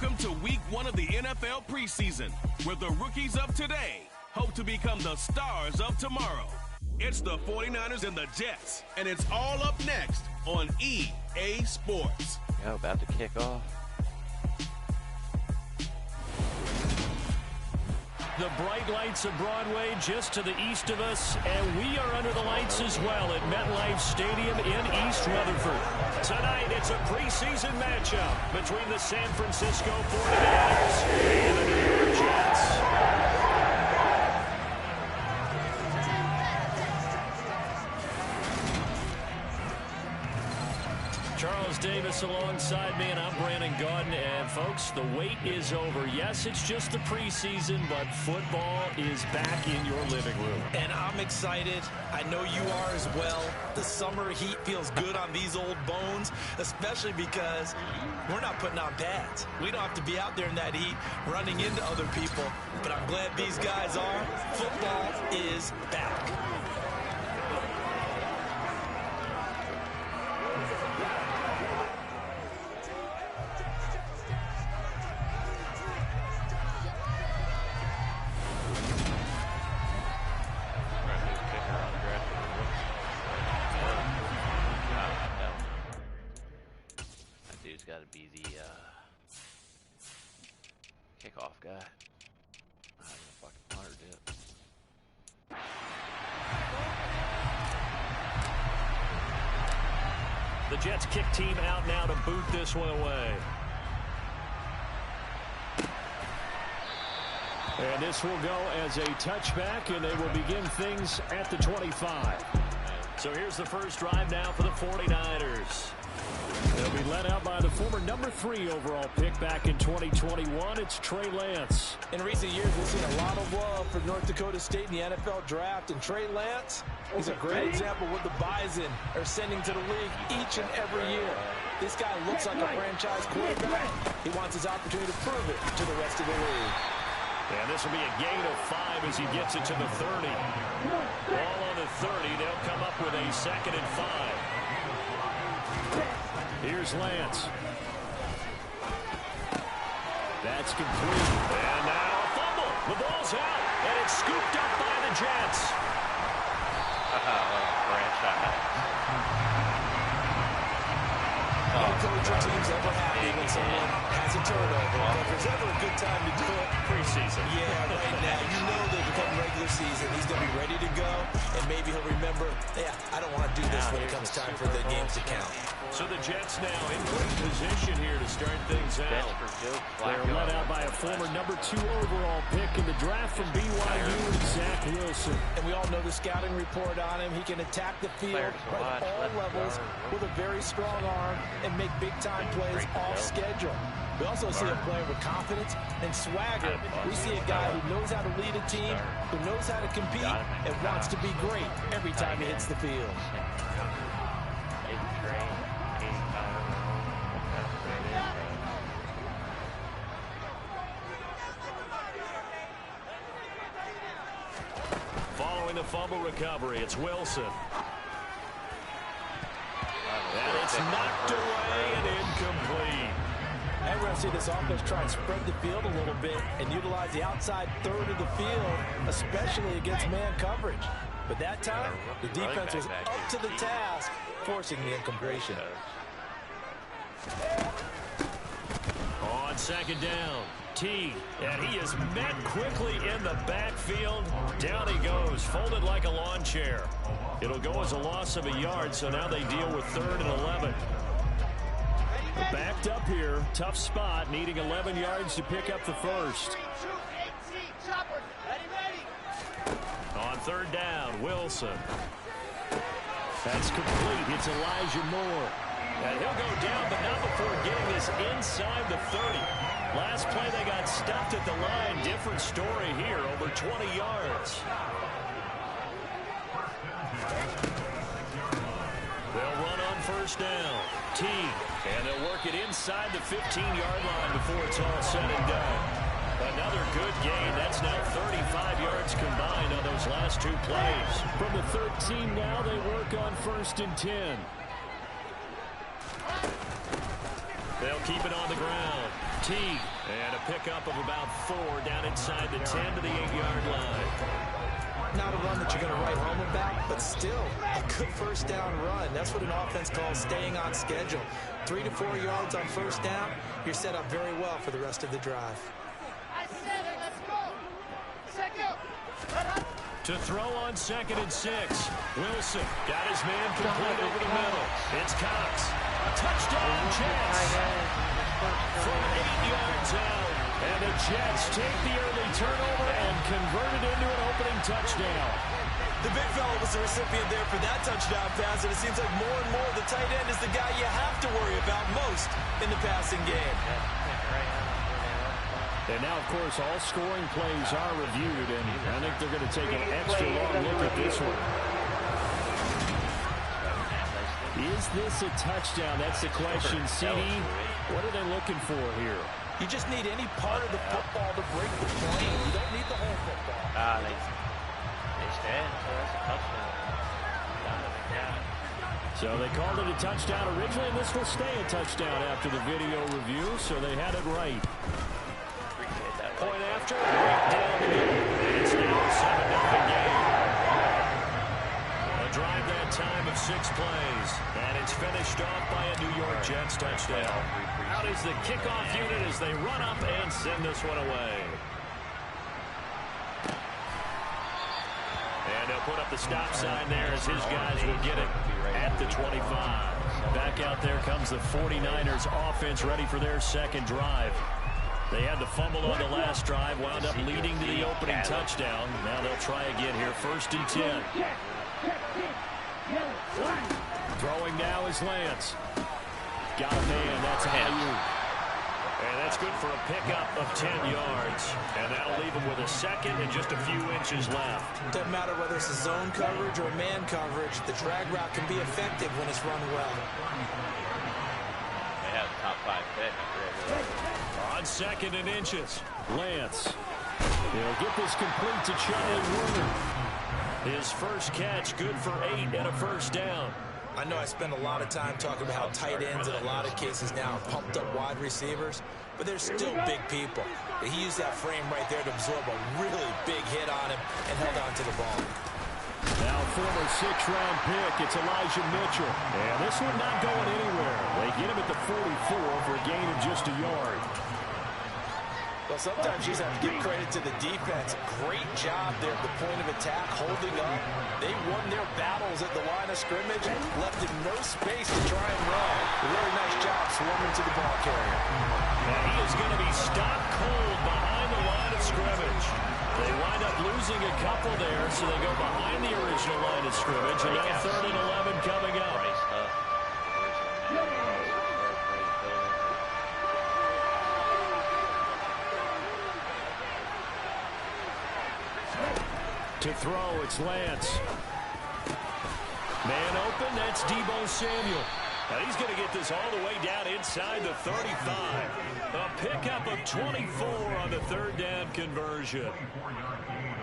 Welcome to week 1 of the NFL preseason, where the rookies of today hope to become the stars of tomorrow. It's the 49ers and the Jets, and it's all up next on EA Sports. Yeah, about to kick off. The bright lights of Broadway just to the east of us, and we are under the lights as well at MetLife Stadium in East Rutherford. Tonight, it's a preseason matchup between the San Francisco 49ers and the New York Jets. Charles Davis alongside me, and I'm Brandon Gaudin. And folks, the wait is over. Yes, it's just the preseason, but football is back in your living room. And I'm excited. I know you are as well. The summer heat feels good on these old bones, especially because we're not putting on pads. We don't have to be out there in that heat running into other people. But I'm glad these guys are. Football is back. Got to be the kickoff guy. I don't know if I can punt or dip. The Jets kick team out now to boot this one away. And this will go as a touchback, and they will begin things at the 25. So here's the first drive now for the 49ers. They'll be led out by the former number 3 overall pick back in 2021. It's Trey Lance. In recent years, we've seen a lot of love for North Dakota State in the NFL draft. And Trey Lance, he's a great example of what the Bison are sending to the league each and every year. This guy looks like a franchise quarterback. He wants his opportunity to prove it to the rest of the league. And this will be a gain of 5 as he gets it to the 30. Ball on the 30. They'll come up with a 2nd and 5. Here's Lance. That's complete. And now a fumble. The ball's out, and it's scooped up by the Jets. No coach or team's ever happy when someone has a turnover. But if there's ever a good time to do it, preseason. Yeah, right now. You know they're becoming regular season. He's going to be ready to go, and maybe he'll remember, yeah, I don't want to do this when it comes time for the games to count. So the Jets now in great position here to start things out. They're led out by a former number 2 overall pick in the draft from BYU, Zach Wilson. And we all know the scouting report on him. He can attack the field at all levels with a very strong arm and make big-time plays off schedule. We also see a player with confidence and swagger. We see a guy who knows how to lead a team, who knows how to compete, and wants to be great every time he hits the field. Following the fumble recovery, it's Wilson. And it's knocked away and incomplete. And we're going to see this offense try and spread the field a little bit and utilize the outside third of the field, especially against man coverage. But that time, the defense was up to the task, forcing the incompletion. On 2nd down, T, and he is met quickly in the backfield. Down he goes, folded like a lawn chair. It'll go as a loss of a yard, so now they deal with 3rd and 11. Backed up here, tough spot, needing 11 yards to pick up the first. On 3rd down, Wilson. That's complete. It's Elijah Moore. And he'll go down, but not before getting this inside the 30. Last play, they got stuffed at the line. Different story here, over 20 yards. They'll run on 1st down. T, and they'll work it inside the 15-yard line before it's all said and done. Another good gain. That's now 35 yards combined on those last 2 plays. From the 13 now, they work on 1st and 10. They'll keep it on the ground. T And a pickup of about 4 down inside the 10 to the 8-yard line. Not a run that you're going to write home about, but still a good first down run. That's what an offense calls staying on schedule. 3 to 4 yards on first down, you're set up very well for the rest of the drive. To throw on 2nd and 6. Wilson got his man complete over the middle. It's Cox. Touchdown Jets. From 8 yards out. And the Jets take the early turnover and convert it into an opening touchdown. The big fella was the recipient there for that touchdown pass, and it seems like more and more the tight end is the guy you have to worry about most in the passing game. And now, of course, all scoring plays are reviewed, and I think they're going to take an extra long look at this one. Is this a touchdown? That's the question. CD, what are they looking for here? You just need any part of the football to break the plane. You don't need the whole football. They stand, so that's a touchdown. So they called it a touchdown originally, and this will stay a touchdown after the video review, so they had it right. Point after, right down the middle. It's now a 7-0 game. A drive that time of 6 plays, and it's finished off by a New York Jets touchdown. Out is the kickoff unit as they run up and send this one away. And they'll put up the stop sign there as his guys will get it at the 25. Back out there comes the 49ers offense ready for their second drive. They had the fumble on the last drive, wound up leading to the opening touchdown. Now they'll try again here, 1st and 10. Throwing now is Lance. Got a man, that's Ayu. And that's good for a pickup of 10 yards. And that'll leave him with a second and just a few inches left. Doesn't matter whether it's a zone coverage or man coverage, the drag route can be effective when it's run well. They have top 5 pick. On 2nd and inches, Lance. He'll get this complete to Charlie Warner. His first catch, good for 8 and a first down. I know I spend a lot of time talking about how tight ends in a lot of cases now are pumped up wide receivers, but they're still big people. He used that frame right there to absorb a really big hit on him and held on to the ball. Now former 6th-round pick, it's Elijah Mitchell. And this one not going anywhere. They get him at the 44 for a gain of just a yard. Well, sometimes you just have to give credit to the defense. Great job there at the point of attack, holding up. They won their battles at the line of scrimmage, left him no space to try and run. A really nice job swarming to the ball carrier. And he is going to be stopped cold behind the line of scrimmage. They wind up losing a couple there, so they go behind the original line of scrimmage. And now 3rd and 11 coming up. To throw, it's Lance. Man open, that's Deebo Samuel. Now he's going to get this all the way down inside the 35. A pickup of 24 on the 3rd down conversion.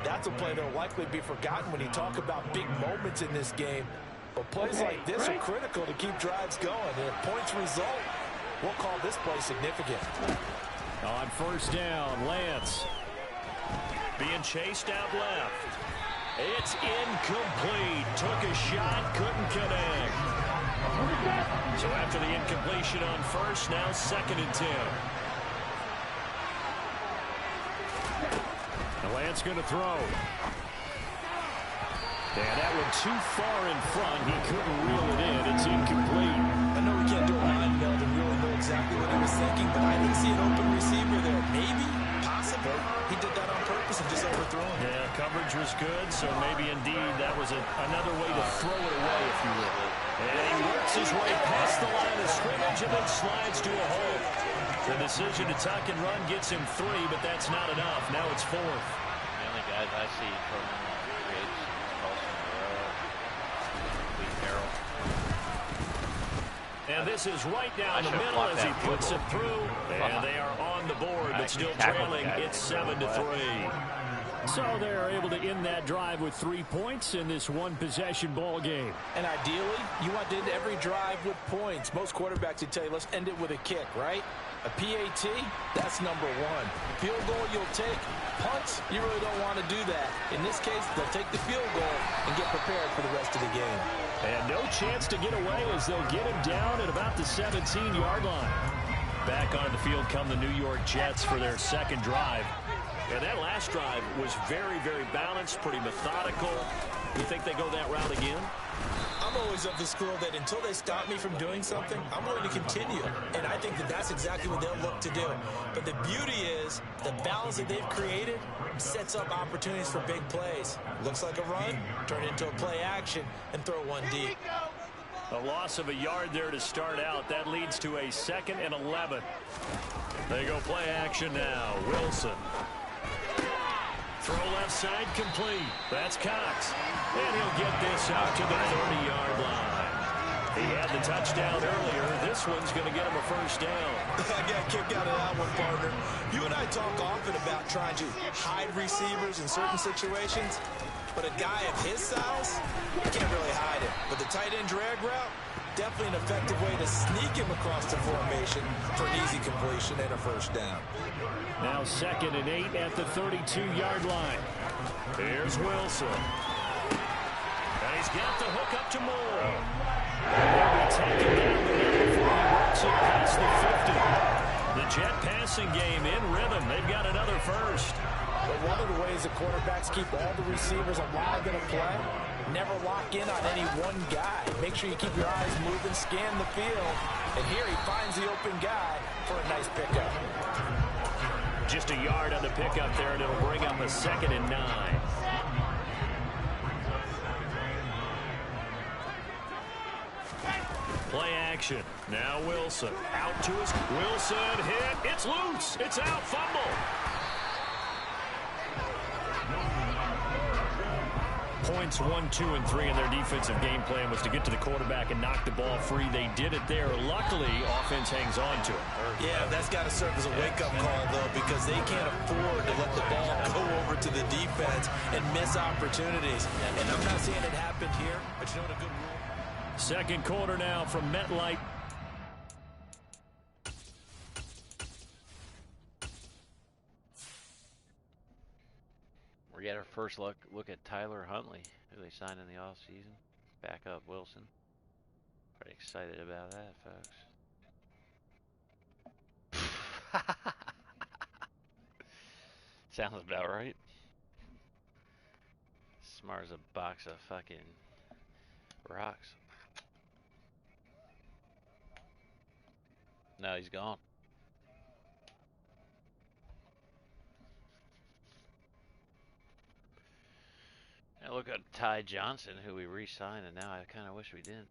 That's a play that will likely be forgotten when you talk about big moments in this game. But plays like this are critical to keep drives going. And if points result, we'll call this play significant. On 1st down, Lance. Being chased out left. It's incomplete. Took a shot, couldn't connect. So after the incompletion on 1st, now 2nd and 10. The Lance going to throw. And that one too far in front. He couldn't reel it in. It's incomplete. I know we can't do a mind meld and really know exactly what he was thinking, but I didn't see an open receiver there. Maybe, possibly, he did that on purpose and just overthrew him. Yeah, coverage was good, so maybe indeed that was another way to throw it away, if you will. And he works his way past the line of scrimmage and then slides to a hole. The decision to tuck and run gets him 3, but that's not enough. Now it's 4th. The only guys I see from creates And this is right down the middle as he puts it through. And they are on the board, but still trailing. It's 7-3. So they're able to end that drive with 3 points in this one-possession ball game. And ideally, you want to end every drive with points. Most quarterbacks would tell you, let's end it with a kick, right? A PAT, that's number one. Field goal you'll take. Punts, you really don't want to do that. In this case, they'll take the field goal and get prepared for the rest of the game. And no chance to get away as they'll get him down at about the 17-yard line. Back on the field come the New York Jets for their second drive. And that last drive was very, very balanced, pretty methodical. You think they go that route again? I'm always of the school that until they stop me from doing something, I'm going to continue. And I think that that's exactly what they'll look to do. But the beauty is the balance that they've created sets up opportunities for big plays. Looks like a run, turn it into a play action, and throw one deep. A loss of a yard there to start out. That leads to a 2nd and 11. They go play action now. Wilson. Throw left side complete. That's Cox. And he'll get this out to the 30-yard line. He had the touchdown earlier. This one's going to get him a first down. I got a kick out of that one, partner. You and I talk often about trying to hide receivers in certain situations. But a guy of his size, you can't really hide it. But the tight end drag route, definitely an effective way to sneak him across the formation for an easy completion and a first down. Now 2nd and 8 at the 32-yard line. Here's Wilson. And he's got the hook up to Moore. They'll be taken down before he works it past the 50. The Jet passing game in rhythm. They've got another first. But one of the ways the quarterbacks keep all the receivers alive in a play, never lock in on any one guy. Make sure you keep your eyes moving, scan the field. And here he finds the open guy for a nice pickup. Just a yard on the pickup there, and it'll bring up a 2nd and 9. Play action. Now Wilson. Out to his... Wilson hit. It's loose. It's out. Fumble. Points 1, 2, and 3 in their defensive game plan was to get to the quarterback and knock the ball free. They did it there. Luckily, offense hangs on to it. Yeah, that's got to serve as a wake-up call, though, because they can't afford to let the ball go over to the defense and miss opportunities. And I'm not saying it happened here, but you know what a good rule. Second quarter now from MetLife. We get our first look at Tyler Huntley, who they signed in the offseason. Backup Wilson. Pretty excited about that, folks. Sounds about right. Smart as a box of fucking rocks. No, he's gone. And look at Ty Johnson, who we re-signed, and now I kind of wish we didn't.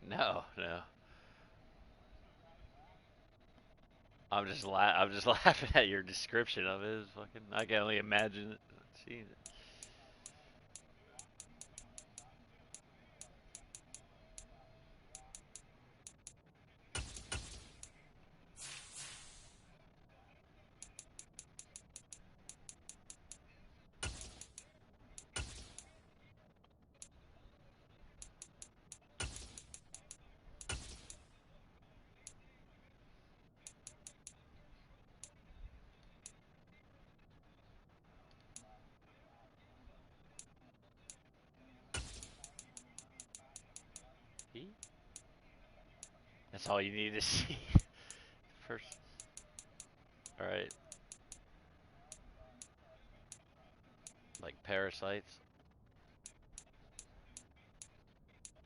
No. I'm just laughing at your description of it. It's fucking, I can only imagine it. seen it. That's all you need to see. First. All right. Like parasites.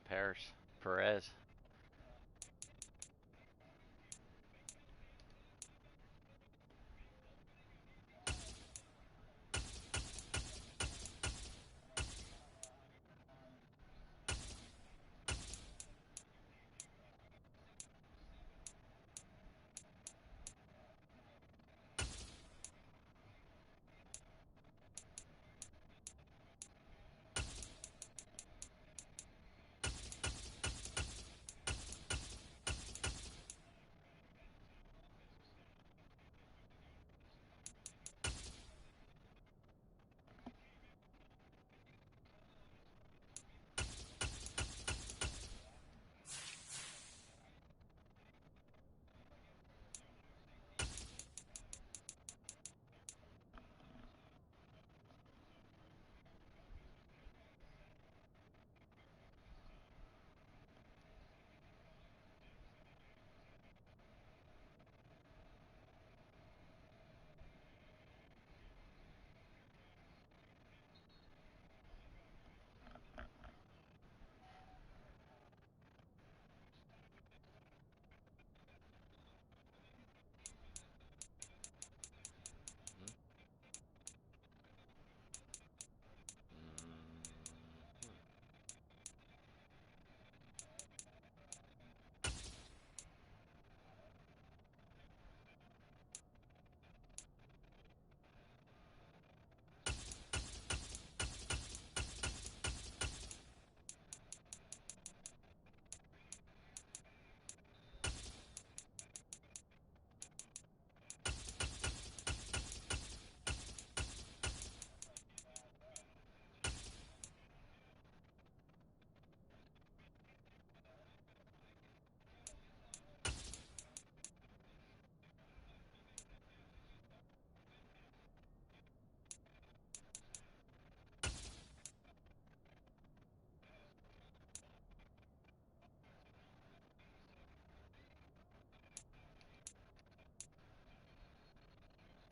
Perez.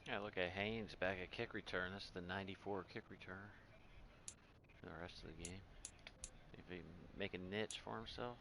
Yeah, look at Haynes back at kick return. That's the 94 kick return for the rest of the game. If he make a niche for himself.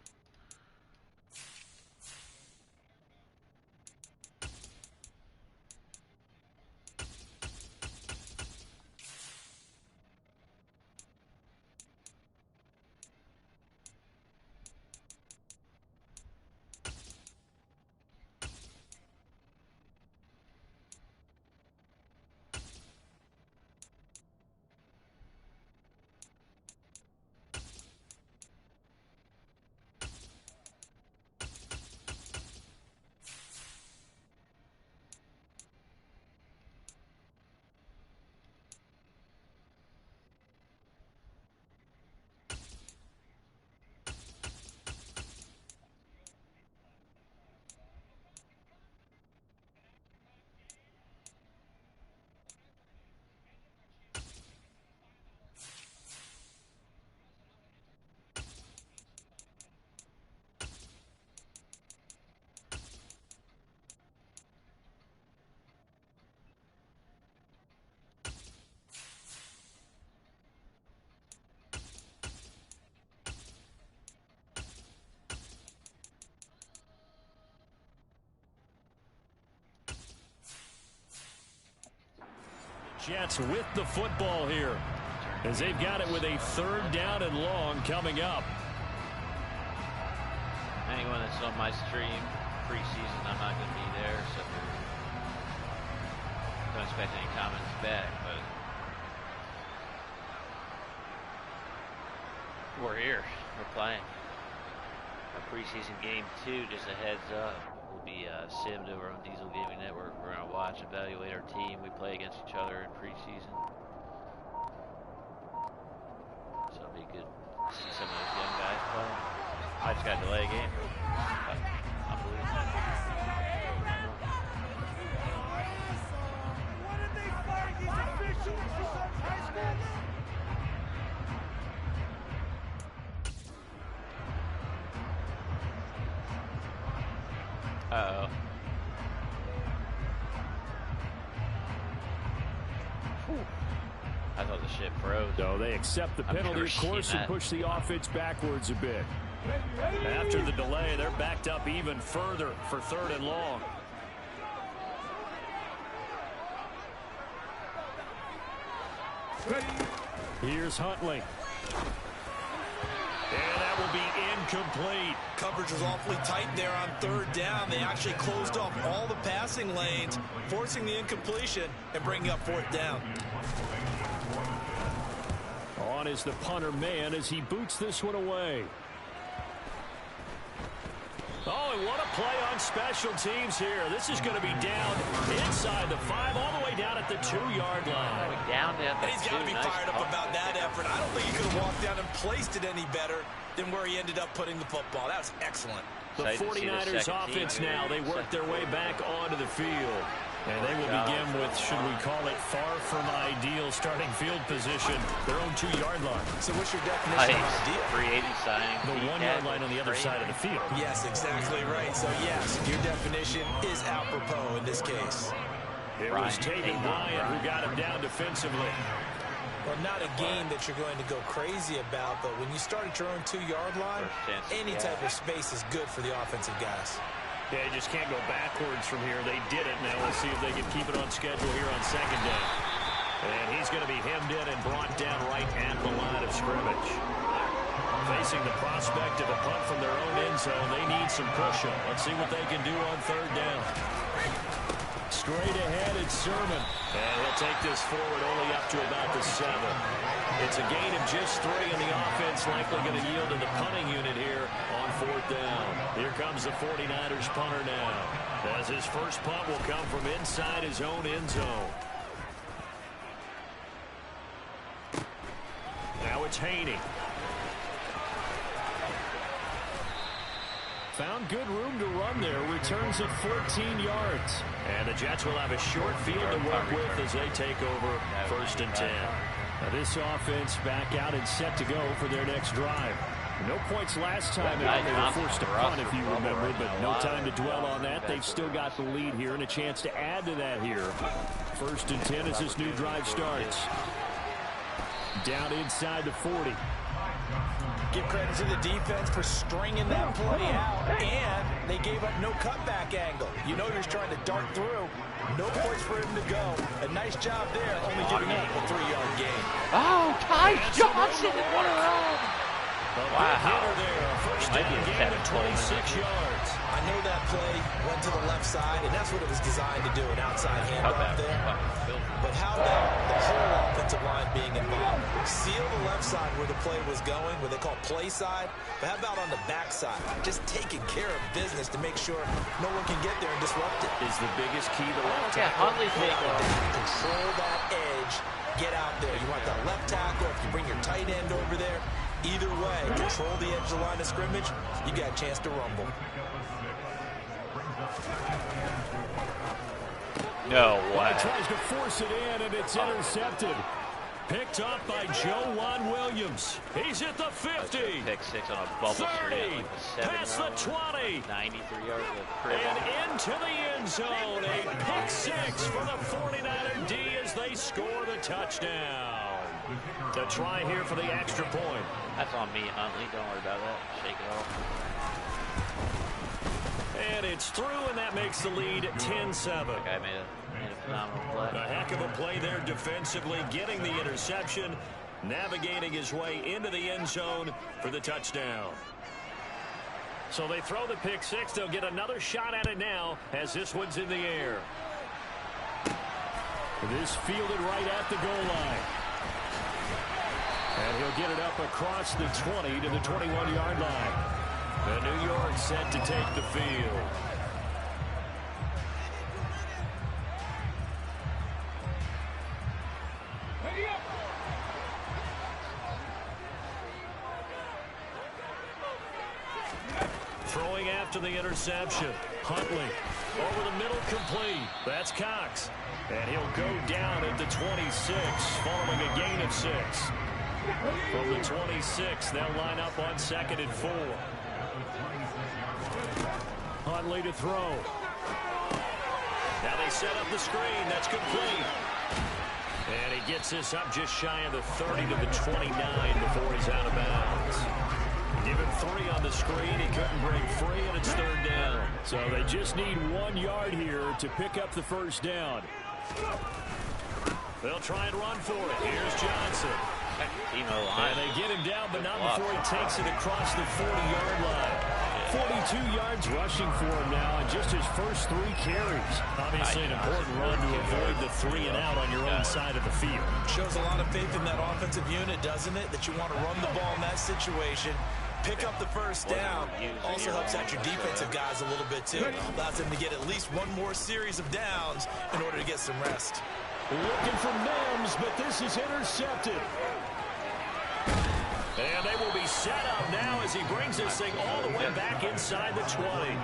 Jets with the football here as they've got it with a 3rd down and long coming up. Anyone that's on my stream preseason, I'm not going to be there, so don't expect any comments back, but We're here. We're playing. Our preseason game 2, just a heads up, will be simmed over on Diesel Gaming Network. We're going to watch, evaluate our team. We play against each other in preseason. So it'll be good to see some of those young guys play. I just got to delay a game. Unbelievable. Uh-oh. I thought the shit froze. So they accept the penalty, of course, and push the offense backwards a bit. After the delay, they're backed up even further for 3rd and long. Here's Huntley. And that will be incomplete. Coverage was awfully tight there on 3rd down. They actually closed off all the passing lanes, forcing the incompletion and bringing up 4th down. On is the punter man as he boots this one away. Oh, and what a play on special teams here. This is going to be down inside the 5, all the way down at the 2-yard line. Down at the 2. He's got to be fired up about that effort. I don't think he could have walked down and placed it any better than where he ended up putting the football. That was excellent. The 49ers offense now, they work their way back onto the field. And they will begin with, should we call it, far from ideal starting field position, their own 2-yard line. So what's your definition of ideal? Free agent signing. The 1-yard line on the other side of the field. Yes, exactly right. So yes, your definition is apropos in this case. It was Taven Bryan who got him down defensively. Well, not a game that you're going to go crazy about, but when you start at your own 2-yard line, any type of space is good for the offensive guys. They just can't go backwards from here. They did it. Now we'll see if they can keep it on schedule here on 2nd down. And he's going to be hemmed in and brought down right at the line of scrimmage. Facing the prospect of a punt from their own end zone, they need some cushion. Let's see what they can do on 3rd down. Straight ahead, it's Sermon. And he'll take this forward only up to about the 7. It's a gain of just 3, and the offense likely going to yield to the punting unit here on 4th down. Here comes the 49ers punter now, as his first punt will come from inside his own end zone. Now it's Haney. Found good room to run there. Returns at 14 yards. And the Jets will have a short field to work with as they take over 1st and 10. Now this offense back out and set to go for their next drive. No points last time out. They were forced to punt, if you remember, but no time to dwell on that. They've still got the lead here and a chance to add to that here. 1st and 10 as this new drive starts. Down inside the 40. Give credit to the defense for stringing that play out, and they gave up no cutback angle. You know you're trying to dart through. No place for him to go. A nice job there, only giving up a 3-yard gain. Oh, Ty Johnson in one of those. Wow. First down gain of 26 yards. I know that play went to the left side, and that's what it was designed to do, an outside handoff there. But how about the whole offensive line being involved? Seal the left side where the play was going, what they call play side. But how about on the back side? Just taking care of business to make sure no one can get there and disrupt it. Is the biggest key to left tackle. Control that edge. Get out there. You want that left tackle. If you bring your tight end over there, either way, control the edge of the line of scrimmage, you got a chance to rumble. No way. He tries to force it in, and it's intercepted. Picked up by Joe Williams. He's at the 50. Pick 6 on a bubble 30. screen. Past the 20. 93 yards of and into the end zone. A pick 6 for the 49er D as they score the touchdown. The try here for the extra point. That's on me, Huntley. Don't worry about that. Shake it off. And it's through, and that makes the lead 10-7. That guy made a phenomenal play. A heck of a play there defensively, getting the interception, navigating his way into the end zone for the touchdown. So they throw the pick 6. They'll get another shot at it now as this one's in the air. This fielded right at the goal line. And he'll get it up across the 20 to the 21-yard line. And New York set to take the field. Throwing after the interception. Huntley over the middle, complete. That's Cox. And he'll go down at the 26 following a gain of 6. From the 26, they'll line up on 2nd and 4. Huntley to throw. Now they set up the screen. That's complete. And he gets this up just shy of the 30 to the 29 before he's out of bounds. Give him 3 on the screen. He couldn't break free, and it's 3rd down. So they just need 1 yard here to pick up the 1st down. They'll try and run for it. Here's Johnson. And they get him down, but not before he takes it across the 40-yard line. 42 yards rushing for him now on just his first 3 carries. Obviously an important run to avoid the 3 and out on your own side of the field. Shows a lot of faith in that offensive unit, doesn't it? That you want to run the ball in that situation. Pick up the 1st down. Also helps out your defensive guys a little bit, too. Allows them to get at least 1 more series of downs in order to get some rest. Looking for Mims, but this is intercepted. And they will be set up now as he brings this thing all the way back inside the 20.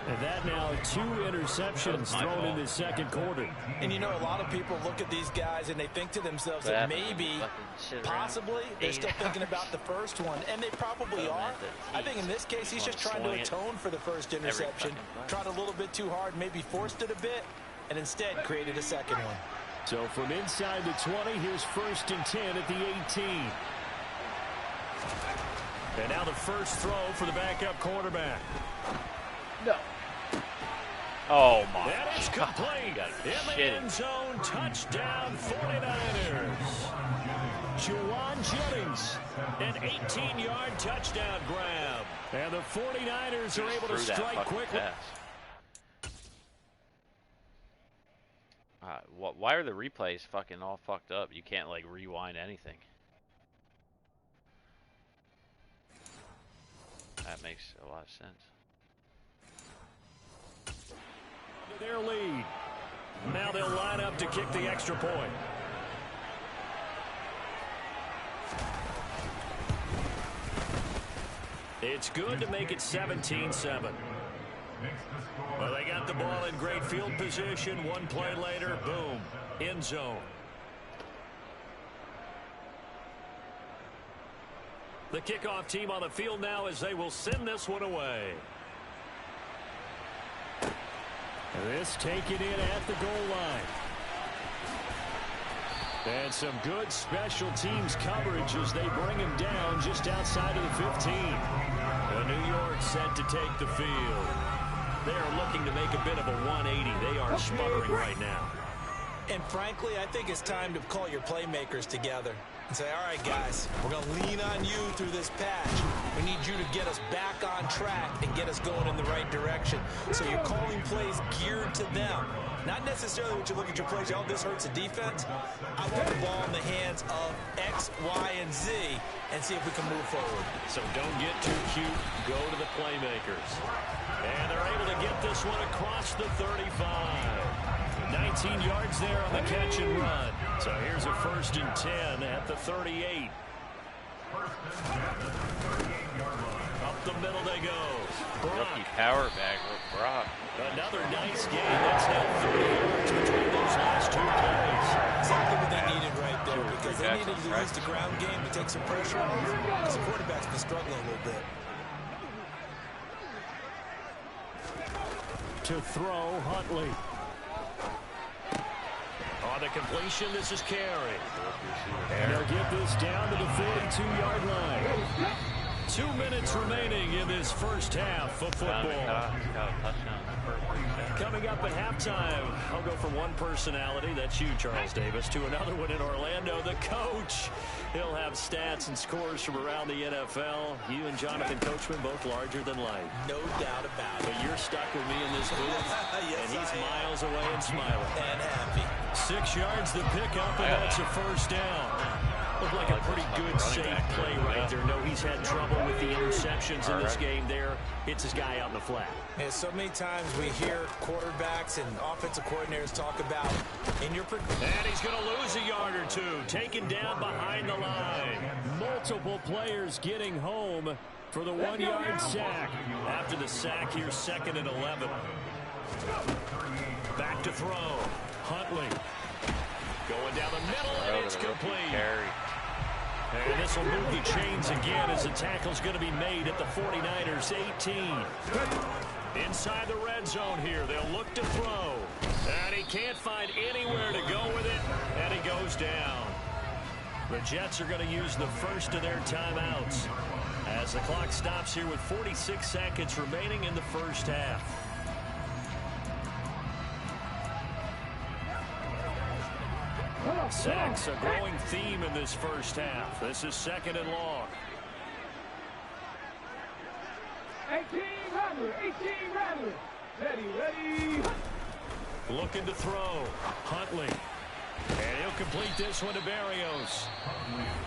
And that now 2 interceptions thrown in the 2nd quarter. And you know, a lot of people look at these guys and they think to themselves that maybe, possibly, they're still thinking about the first one. And they probably are. I think in this case, he's just trying to atone for the 1st interception. Tried a little bit too hard, maybe forced it a bit, and instead created a 2nd one. So from inside the 20, here's 1st and 10 at the 18. And now the first throw for the backup quarterback. No. Oh, my God. That is complete. In the end zone, touchdown, 49ers. Juwan Jennings, an 18-yard touchdown grab. And the 49ers are able to strike quickly. Why are the replays fucking all fucked up? You can't, like, rewind anything. That makes a lot of sense. Their lead. Now they'll line up to kick the extra point. It's good to make it 17-7. Well, they got the ball in great field position. 1 play later, boom, end zone. The kickoff team on the field now as they will send this one away. This taken in at the goal line. And some good special teams coverage as they bring him down just outside of the 15. And New York set to take the field. They are looking to make a bit of a 180. They are sputtering right now. And frankly, I think it's time to call your playmakers together and say, all right, guys, we're going to lean on you through this patch. We need you to get us back on track and get us going in the right direction. So you're calling plays geared to them. Not necessarily when you look at your plays, oh, this hurts the defense. I want the ball in the hands of X, Y, and Z and see if we can move forward. So don't get too cute. Go to the playmakers. And they're able to get this one across the 35. 19 yards there on the catch and run. So here's a 1st and 10 at the 38. Up the middle they go. Rookie power back, Brock. Another nice game. That's now 3 yards between those last 2 plays. Exactly what they needed right there, because they needed to use the ground game to take some pressure off, because the quarterback's been struggling a little bit. To throw, Huntley. On the completion, this is Carey. And they'll get this down to the 42-yard line. 2 minutes remaining in this first half of football. Coming up at halftime, I'll go from one personality, that's you, Charles Davis, to another one in Orlando, the coach. He'll have stats and scores from around the NFL. You and Jonathan Coachman both larger than life. No doubt about it. But you're stuck with me in this booth, yes, and he's miles away and smiling. And happy. 6 yards to pick up, and that's a 1st down. Looked like a pretty good, safe play right there. No, he's had trouble with the interceptions in this game there. Hits his guy out in the flat. And so many times we hear quarterbacks and offensive coordinators talk about in your... And he's going to lose a yard or two. Taken down behind the line. Multiple players getting home for the 1-yard sack. After the sack here, 2nd and 11. Back to throw. Huntley. Going down the middle, and it's complete. And this will move the chains again as the tackle's going to be made at the 49ers 18. Inside the red zone here, they'll look to throw. And he can't find anywhere to go with it, and he goes down. The Jets are going to use the first of their timeouts as the clock stops here with 46 seconds remaining in the first half. Sacks a growing theme in this first half. This is 2nd and long. 18 Rattler. Ready. Looking to throw. Huntley. And he'll complete this one to Berrios.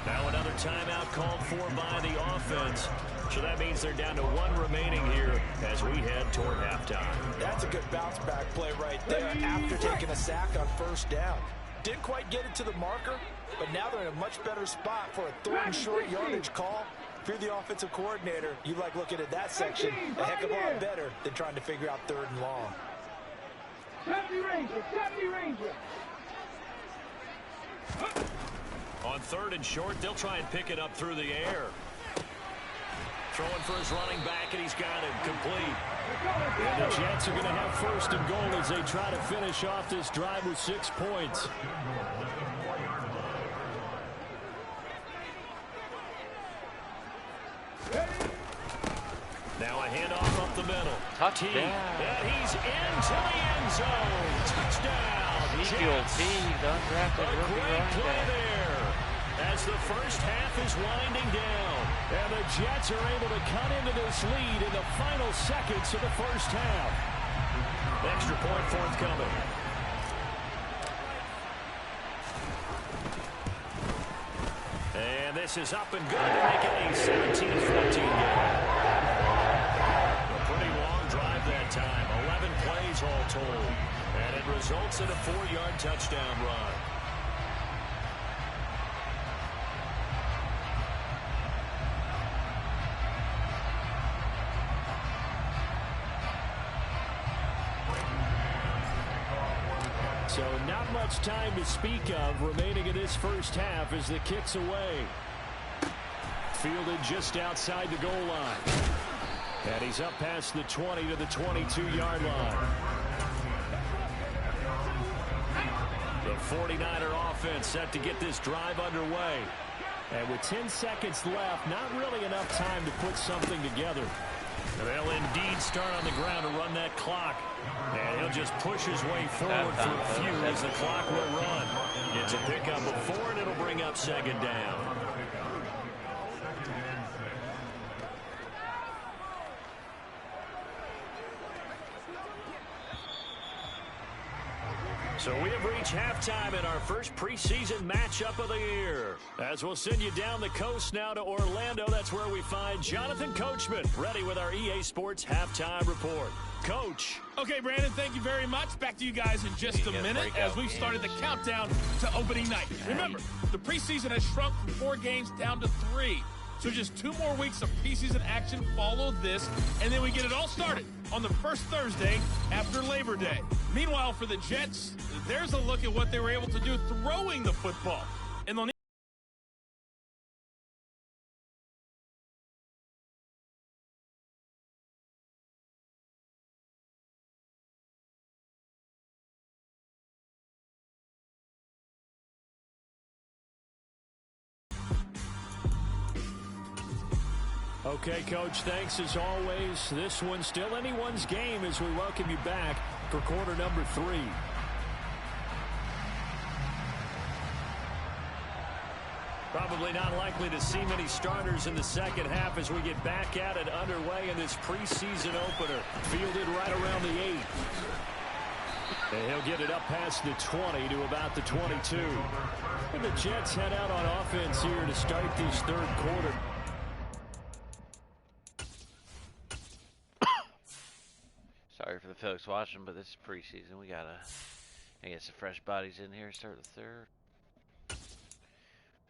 Now another timeout called for by the offense. So that means they're down to 1 remaining here as we head toward halftime. That's a good bounce back play right there after taking a sack on first down. Didn't quite get it to the marker, but now they're in a much better spot for a 3rd and short yardage call. If you're the offensive coordinator, you like looking at that section a heck of a lot better than trying to figure out 3rd and long. 70 Ranger. On 3rd and short, they'll try and pick it up through the air. Throwing for his running back, and he's got it complete. And the Jets are going to have 1st and goal as they try to finish off this drive with 6 points. Now a handoff up the middle. Touchdown. And he's into the end zone. Touchdown. Jets. A great play there as the first half is winding down. And the Jets are able to cut into this lead in the final seconds of the first half. Extra point forthcoming. And this is up and good to make it a 17-14 game. A pretty long drive that time. 11 plays all told. And it results in a 4-yard touchdown run. So not much time to speak of remaining in this first half as the kick's away. Fielded just outside the goal line. And he's up past the 20 to the 22-yard line. The 49er offense set to get this drive underway. And with 10 seconds left, not really enough time to put something together. They'll indeed start on the ground to run that clock. And he'll just push his way forward for a few as the clock will run. Gets a pickup of 4, and it'll bring up 2nd down. So we have reached halftime in our first preseason matchup of the year. As we'll send you down the coast now to Orlando, that's where we find Jonathan Coachman, ready with our EA Sports Halftime Report. Coach. Okay, Brandon, thank you very much. Back to you guys in just a minute as we've started the countdown to opening night. Remember, the preseason has shrunk from 4 games down to 3. So just 2 more weeks of preseason action follow this, and then we get it all started on the first Thursday after Labor Day. Meanwhile, for the Jets, there's a look at what they were able to do throwing the football. And they'll Okay, Coach, thanks as always. This one's still anyone's game as we welcome you back for quarter number 3. Probably not likely to see many starters in the second half as we get back at it underway in this preseason opener. Fielded right around the 8. And he'll get it up past the 20 to about the 22. And the Jets head out on offense here to start this third quarter. Sorry for the folks watching, but this is preseason. We gotta get some fresh bodies in here. Start the third.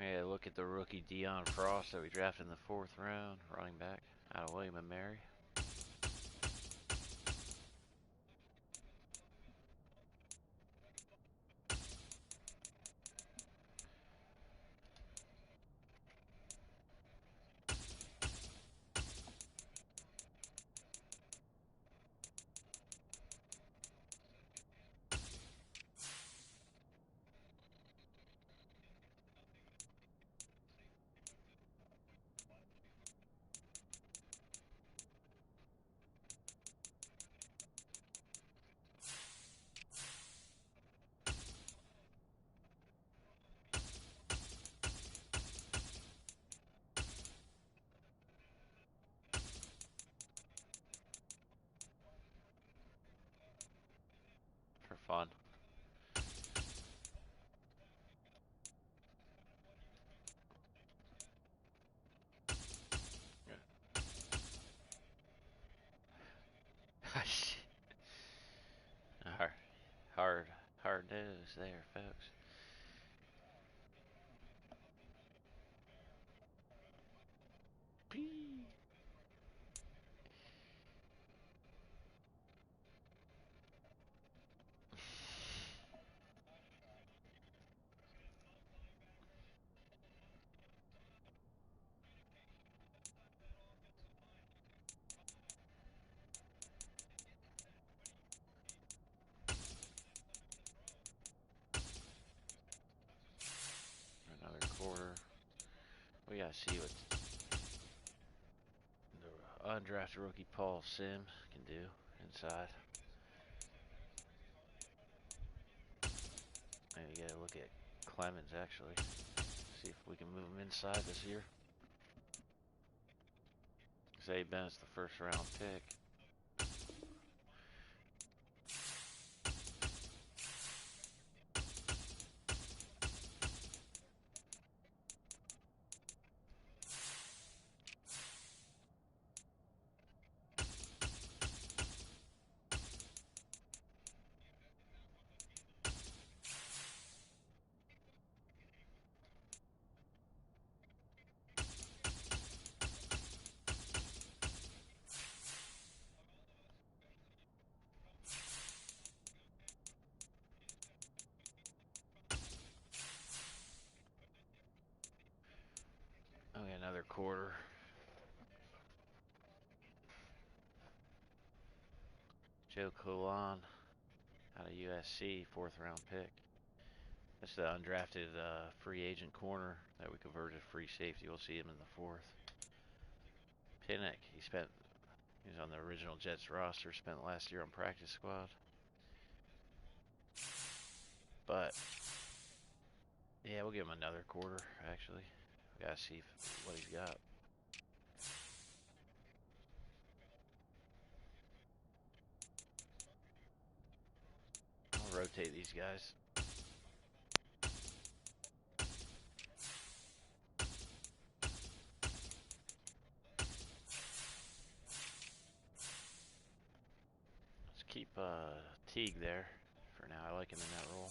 Yeah, look at the rookie Deion Frost that we drafted in the 4th round, running back out of William and Mary. For fun. Hard news there, folks. Another quarter. We gotta see what the undrafted rookie Paul Sims can do inside. Maybe gotta look at Clemens actually. See if we can move him inside this year. Zay Bennett's the 1st round pick. Okay, another quarter. Joe Coulon out of USC, 4th round pick. That's the undrafted free agent corner that we converted to free safety. We'll see him in the 4th. Pinnock, he's on the original Jets roster, spent last year on practice squad. But yeah, we'll give him another quarter actually. We gotta see what he's got. I'll rotate these guys. Let's keep Teague there for now. I like him in that role.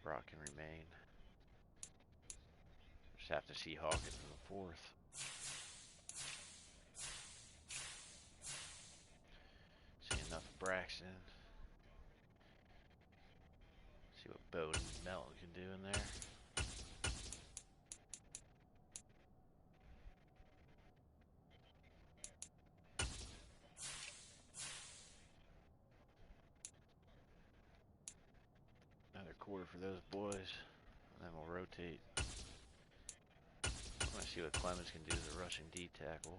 Brock can remain. Just have to see Hawkins in the 4th. See enough of Braxton. See what Bowden and Melton can do in there. Another quarter for those boys, and then we'll rotate. I want to see what Clemens can do as a rushing D tackle.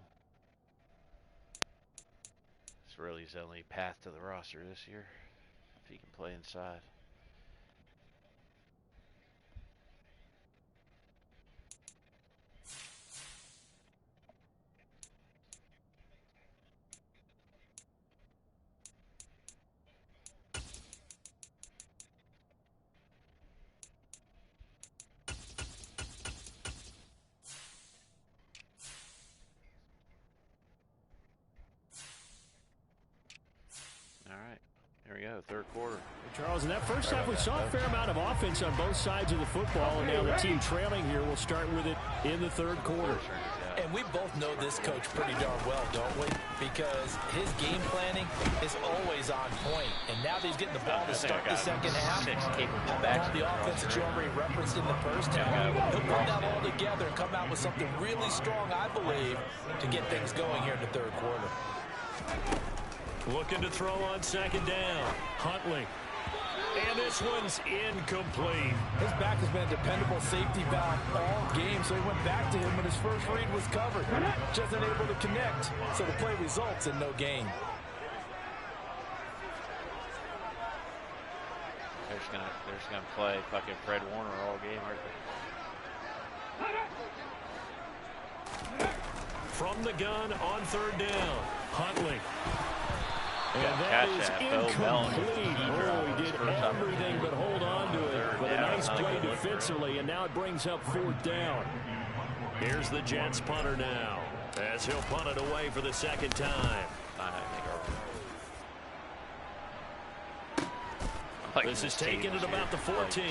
It's really his only path to the roster this year, if he can play inside. There we go, third quarter. Charles, in that first half, we saw a fair amount of offense on both sides of the football, and now the team trailing here will start with it in the third quarter. And we both know this coach pretty darn well, don't we? Because his game planning is always on point. And now that he's getting the ball to start the second half, the offense that you already referenced in the first half, he'll put that all together and come out with something really strong, I believe, to get things going here in the third quarter. Looking to throw on second down. Huntley. And this one's incomplete. His back has been a dependable safety valve all game, so he went back to him when his first read was covered. Just unable to connect, so the play results in no gain. They're just gonna play fucking Fred Warner all game, aren't they? From the gun on third down. Huntley. And that is incomplete. Oh, he did everything but hold on to it. But a nice play defensively, and now it brings up fourth down. Here's the Jets punter now, as he'll punt it away for the second time. This is taken at about the 14.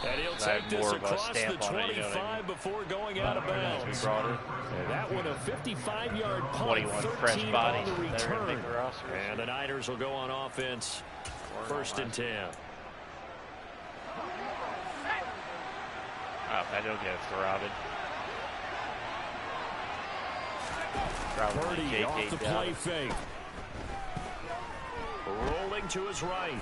And he'll take this across the 25 before going out of bounds. And that one a 55-yard punt, 13 on the return. And the Niners will go on offense, first and 10. That don't get throbbing. Purdy off the play fake. Rolling to his right.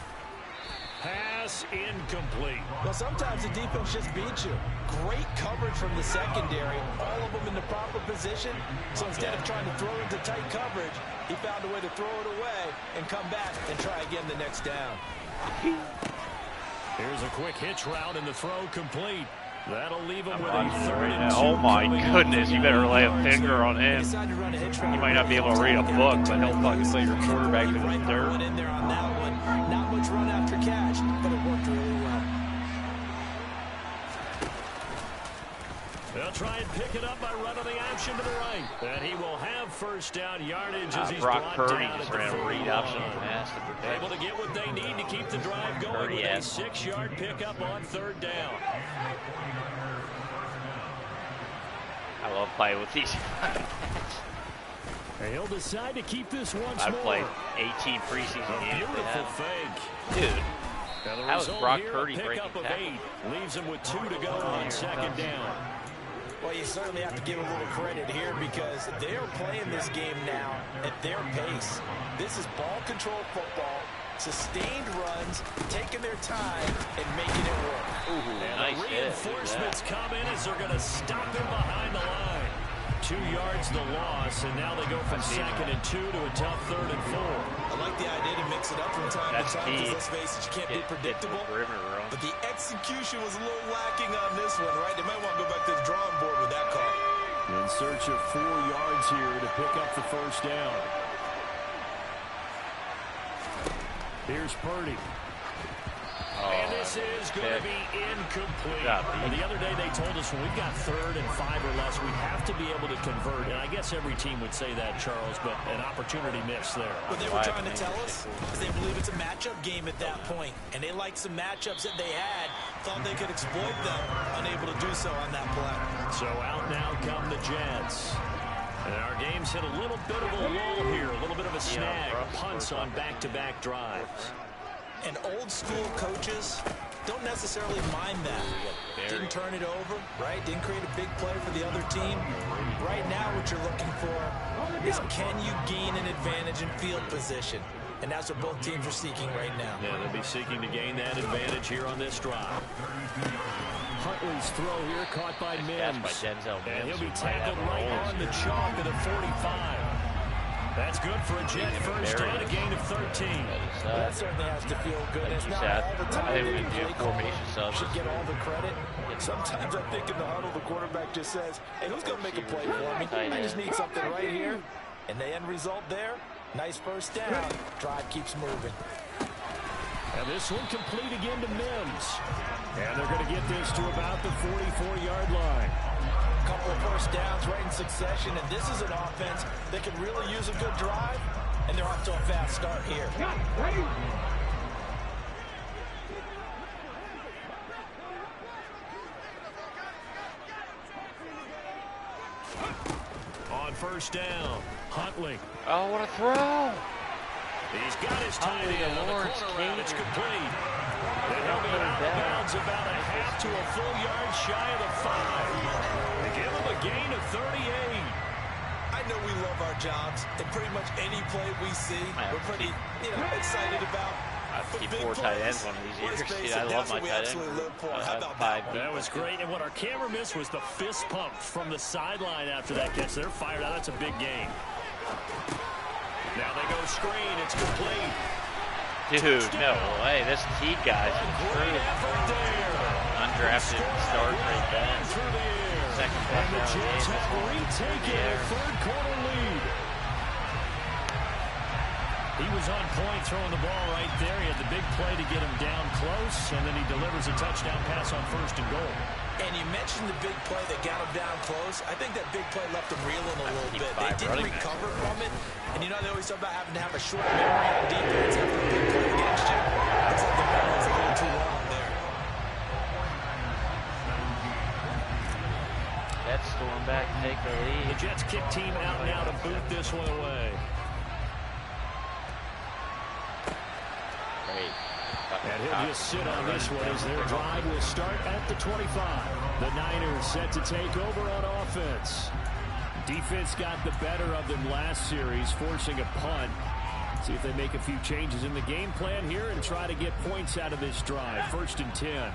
Pass incomplete. Well, sometimes the defense just beats you. Great coverage from the secondary. All of them in the proper position. So instead of trying to throw into tight coverage, he found a way to throw it away and come back and try again the next down. Here's a quick hitch route and the throw complete. That'll leave him with a third and 2. Oh my goodness, you better lay a finger on him. You might not be able to read a book, but he'll fucking play your quarterback to the dirt. In there on that one. Not much run after catch, but it worked really well. They'll try and pick it up by running the option to the right. And he will have first down yardage as he's Brock brought Purdy down just at the ran a read option pass to protect. Able to get what they need to keep the drive going with a 6-yard pickup on third down. I love playing with these. He'll decide to keep this once I've more. played 18 preseason games. Beautiful fake. Dude, how was Brock Purdy breaking tackle? Leaves him with 2 to go on second down. Well, you certainly have to give him a little credit here because they're playing this game now at their pace. This is ball control football, sustained runs, taking their time and making it work. And nice the reinforcements come in as they're going to stop him behind the line. 2 yards the loss, and now they go from second and 2 to a tough third and 4. I like the idea to mix it up from time to time because let's face it, you can't be predictable. But the execution was a little lacking on this one, right? They might want to go back to the drawing board with that call. In search of 4 yards here to pick up the first down. Here's Purdy. And this is going to be incomplete. And the other day they told us when we've got 3rd and 5 or less, we have to be able to convert. And I guess every team would say that, Charles, but an opportunity missed there. What they were trying to tell us is they believe it's a matchup game at that point. And they liked some matchups that they had, thought they could exploit them, unable to do so on that play. So out now come the Jets. And our game's hit a little bit of a lull here, a little bit of a snag, punts on back-to-back drives. And old-school coaches don't necessarily mind that. Didn't turn it over, right? Didn't create a big play for the other team. Right now what you're looking for is can you gain an advantage in field position? And that's what both teams are seeking right now. Yeah, they'll be seeking to gain that advantage here on this drive. Huntley's throw here caught by Mims. And he'll be tackled right on the chalk of the 45. That's good for a Jet first down, a gain of 13. That certainly has to feel good. It's not all the time that the formation should get all the credit. Sometimes I think in the huddle, the quarterback just says, hey, who's going to make a play for me? I just need something right here. And the end result there, nice first down. Drive keeps moving. And this one complete again to Mims. And they're going to get this to about the 44-yard line. Couple of first downs right in succession, and this is an offense that could really use a good drive. and they're off to a fast start here. Ready? On first down, Huntley. Oh, what a throw! He's got his tight end on the corner route. It's complete. And he'll be out of bounds about a half to a full yard shy of the 5. They give him a gain of 38. I know we love our jobs, and pretty much any play we see, we're pretty, excited about. I'll keep 4 tight ends one of these years. I love my tight end. That was great, and what our camera missed was the fist pump from the sideline after that catch. They're fired out. That's a big gain. Now they go screen. It's complete. Dude, no way. This Teague guy's undrafted start right there. Second touchdown game. Jets have retaken a third-quarter lead. He was on point throwing the ball right there. He had the big play to get him down close, and then he delivers a touchdown pass on 1st and goal. And you mentioned the big play that got him down close. I think that big play left him reeling a little bit. They didn't recover from it. And they always talk about having to have a short memory on defense after a big play against you. Looks like the memory's a little too long there. Jets storm back, take the lead. The Jets kick team out now to boot this one away. And he'll just sit on this one as their drive will start at the 25. The Niners set to take over on offense. Defense got the better of them last series, forcing a punt. See if they make a few changes in the game plan here and try to get points out of this drive. 1st and 10.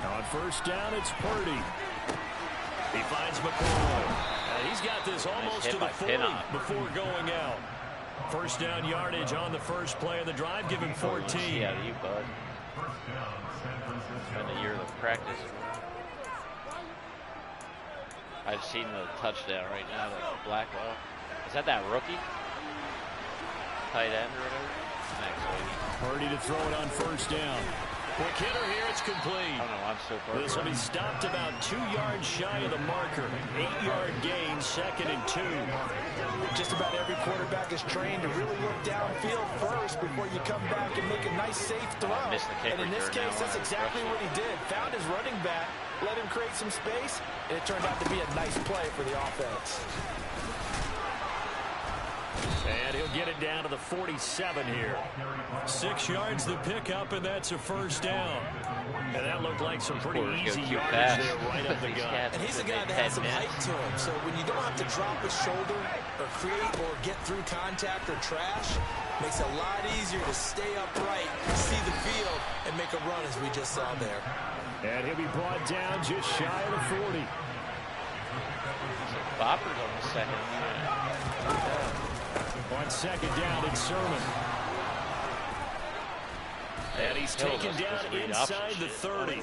On first down, it's Purdy. He finds McCoy. He's got this almost to the 40 before going out. First down yardage on the first play of the drive. Give him 14. Yeah, you, bud. Spent a year of practice. I've seen the touchdown right now to Blackwell. Is that rookie? Tight end or whatever? Thanks, Purdy to throw it on first down. Quick hitter here, it's complete. I don't know, I'm so far. This will be stopped about 2 yards shy of the marker. 8-yard gain, 2nd and 2. Just about every quarterback is trained to really look downfield first before you come back and make a nice, safe throw. And in this case, that's exactly what he did. Found his running back, let him create some space, and it turned out to be a nice play for the offense. And he'll get it down to the 47 here. 6 yards the pickup, and that's a first down. And that looked like some pretty easy yardage there right up the gut. And he's a guy that has some height to him. So when you don't have to drop his shoulder or create or get through contact or trash, makes it a lot easier to stay upright, see the field, and make a run as we just saw there. And he'll be brought down just shy of the 40. Boppers on the second. On second down, it's Sermon. And he's taken down inside the 30.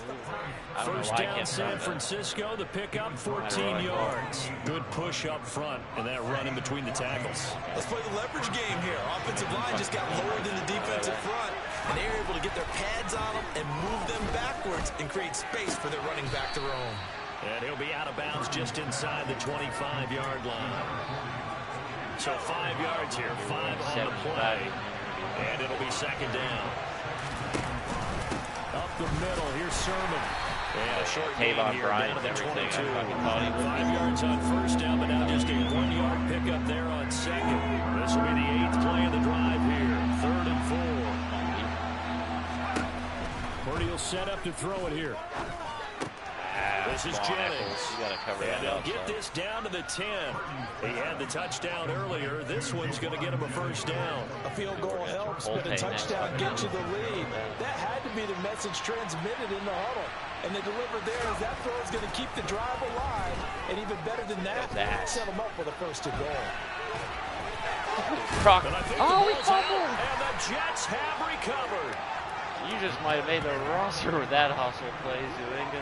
First down, San Francisco. The pickup, 14 yards. Good push up front, and that run in between the tackles. Let's play the leverage game here. Offensive line just got lowered in the defensive front, and they were able to get their pads on them and move them backwards and create space for their running back to roam. And he'll be out of bounds just inside the 25-yard line. So 5 yards here, 5 on the play. And it'll be second down. Up the middle, here's Sermon. And a short gain here down to the 22. 5 yards on first down, but now just a 1-yard pickup there on second. This will be the 8th play of the drive here. 3rd and 4. Purdy will set up to throw it here. This is Jennings. And they'll get this down to the 10. He had the touchdown earlier. This one's going to get him a first down. A field goal helps, but a touchdown gets you the lead. That had to be the message transmitted in the huddle. And they delivered there as that throw is going to keep the drive alive. And even better than that, set them up with a 1st and goal. Oh, we fumbled! And the Jets have recovered. You just might have made the roster with that hustle play, Zuinga.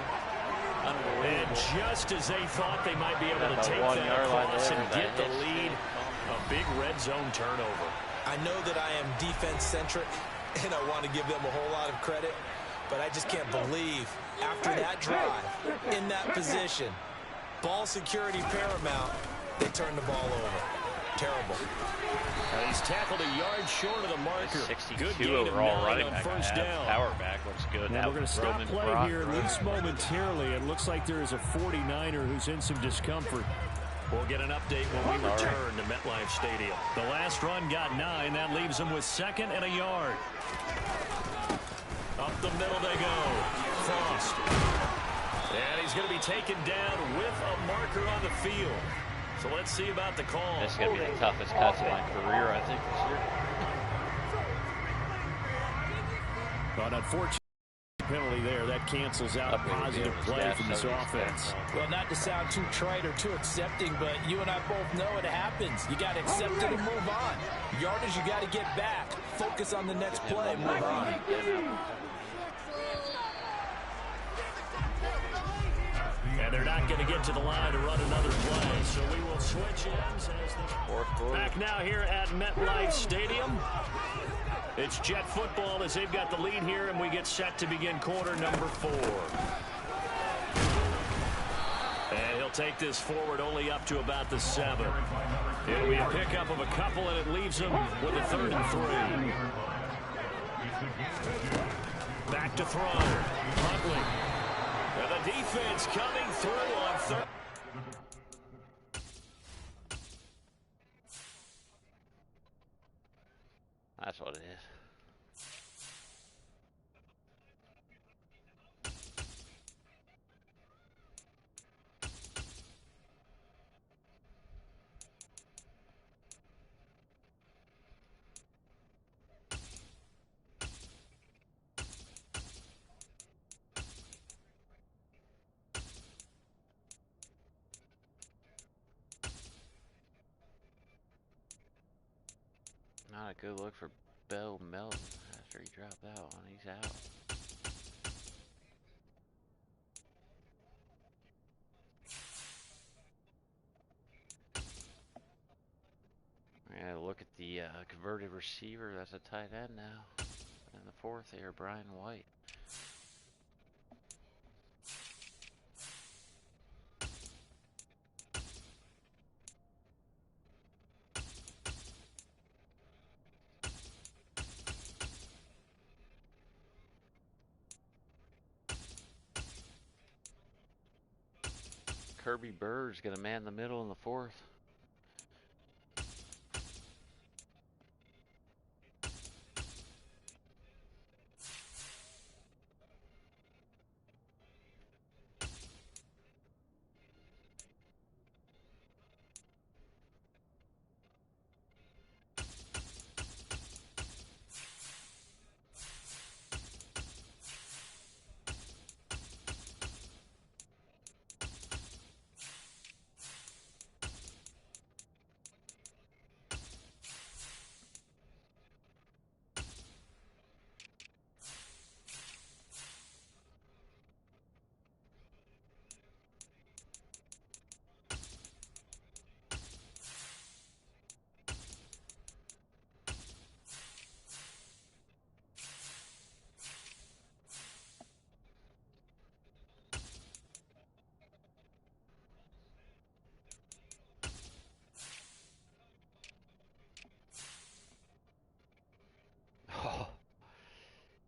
And just as they thought they might be able to take that across and get the lead, a big red zone turnover. I know that I am defense-centric, and I want to give them a whole lot of credit, but I just can't believe after that drive, in that position, Ball security paramount. They turn the ball over. Terrible. And he's tackled a yard short of the marker. 62 overall running back. First down. Power back looks good. Now we're going to stop play here, at least momentarily. It looks like there is a 49er who's in some discomfort. We'll get an update when we return to MetLife Stadium. The last run got 9. That leaves him with 2nd and a yard. Up the middle they go. Frost. And he's going to be taken down with a marker on the field. So let's see about the call. This is going to be the toughest cuts of my career, I think, this year. But unfortunately, penalty there. That cancels out a positive play from this offense. Well, not to sound too trite or too accepting, but you and I both know it happens. You got to accept it and move on. Yardage, you got to get back. Focus on the next play. Move on. And they're not going to get to the line to run another play, so we will switch ends as the back now here at MetLife Stadium. It's Jet football as they've got the lead here, and we get set to begin quarter number 4. And he'll take this forward only up to about the 7. It'll be a pickup of a couple, and it leaves him with a 3rd and 3. Back to throw. Huntley. And the defense coming through on 3rd. That's what it is. Not a good look for Bill Melton after he dropped that one. He's out. We're going to look at the converted receiver. That's a tight end now. And the 4th here, Brian White. Kirby Bird's going to man the middle in the 4th.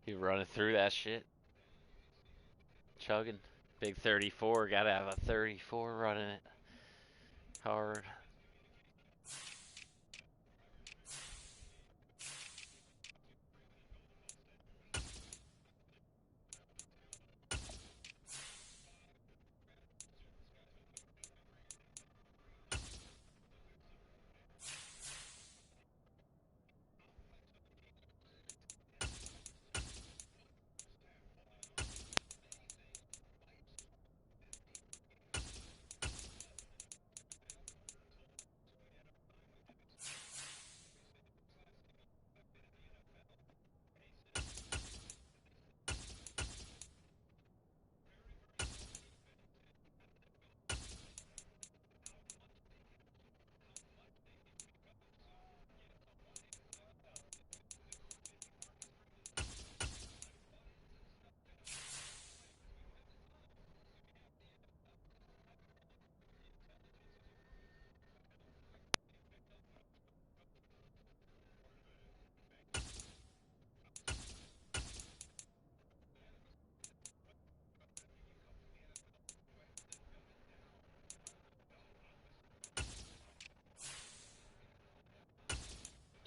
He running through that shit. Chugging. Big 34. Gotta have a 34 running it hard.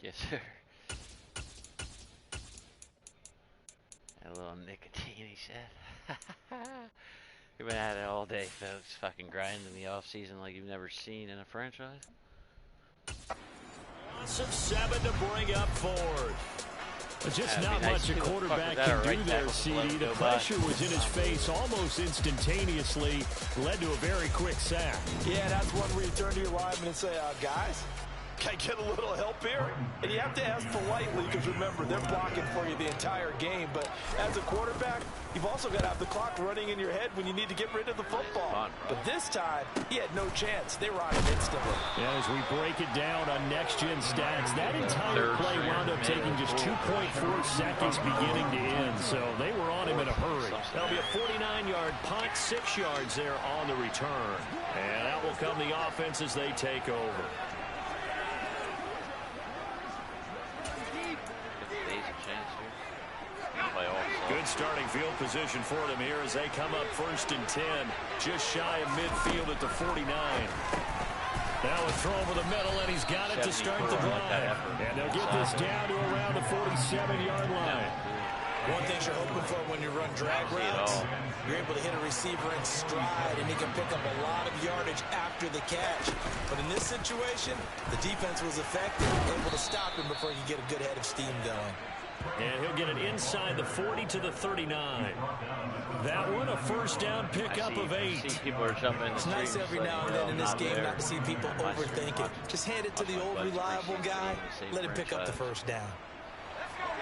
Yes, sir. A little nicotine, he said. We've been at it all day, folks. Fucking grinding in the off season like you've never seen in a franchise. Loss of 7 to bring up fourth. Just not much a quarterback can do there, CD. The pressure was in his face almost instantaneously, led to a very quick sack. Yeah, that's one where you turn to your lineman and say, guys, can I get a little help here? And you have to ask politely because, remember, they're blocking for you the entire game. But as a quarterback, you've also got to have the clock running in your head when you need to get rid of the football. But this time, he had no chance. They were on it instantly. Yeah, as we break it down on next-gen stats, that entire play wound up taking just 2.4 seconds beginning to end. So they were on him in a hurry. That'll be a 49-yard punt, 6 yards there on the return. And out will come the offense as they take over. Good starting field position for them here as they come up 1st and 10, just shy of midfield at the 49. Now a throw over the middle, and he's got it to start the drive. And they'll get this down to around the 47-yard line. One thing you're hoping for when you run drag routes, you're able to hit a receiver in stride, and he can pick up a lot of yardage after the catch. But in this situation, the defense was effective, able to stop him before you get a good head of steam going. And he'll get it inside the 40 to the 39. That one, a first down pickup of 8. People are jumping. It's nice every now and then in this game not to see people overthink it. Just hand it to the old reliable guy. Let him pick up the first down.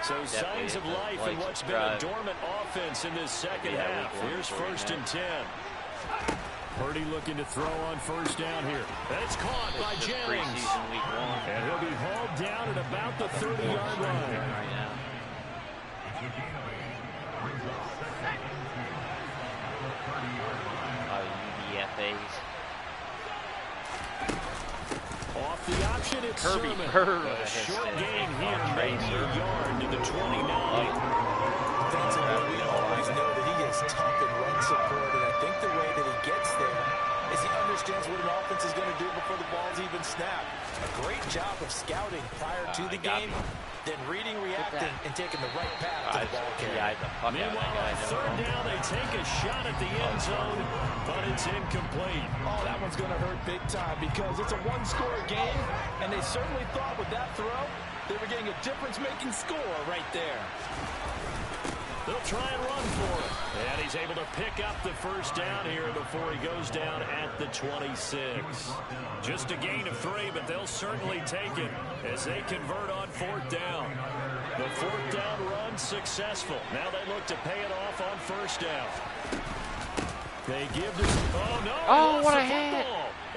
So signs of life in what's been a dormant offense in this second half. Here's 1st and 10. Purdy looking to throw on first down here. That's caught by Jennings. And he'll be hauled down at about the 30-yard line. UDFAs. Off the option, it's Kirby Sermon. Bird. A short gain here, maybe a yard to the 29. Defensively, we always know that he is tough in run support, and I think the way that he gets there is he understands what an offense is going to do before the ball's even snapped. A great job of scouting prior to the game, then reading, reacting, and taking the right path to the ball carrier. Meanwhile, on 3rd down, they take a shot at the end zone, but it's incomplete. Oh, that one's going to hurt big time because it's a one-score game, and they certainly thought with that throw they were getting a difference-making score right there. They'll try and run for it. And he's able to pick up the first down here before he goes down at the 26. Just a gain of 3, but they'll certainly take it as they convert on 4th down. The 4th down run successful. Now they look to pay it off on 1st down. They give this. Oh, no. Oh, what a hit.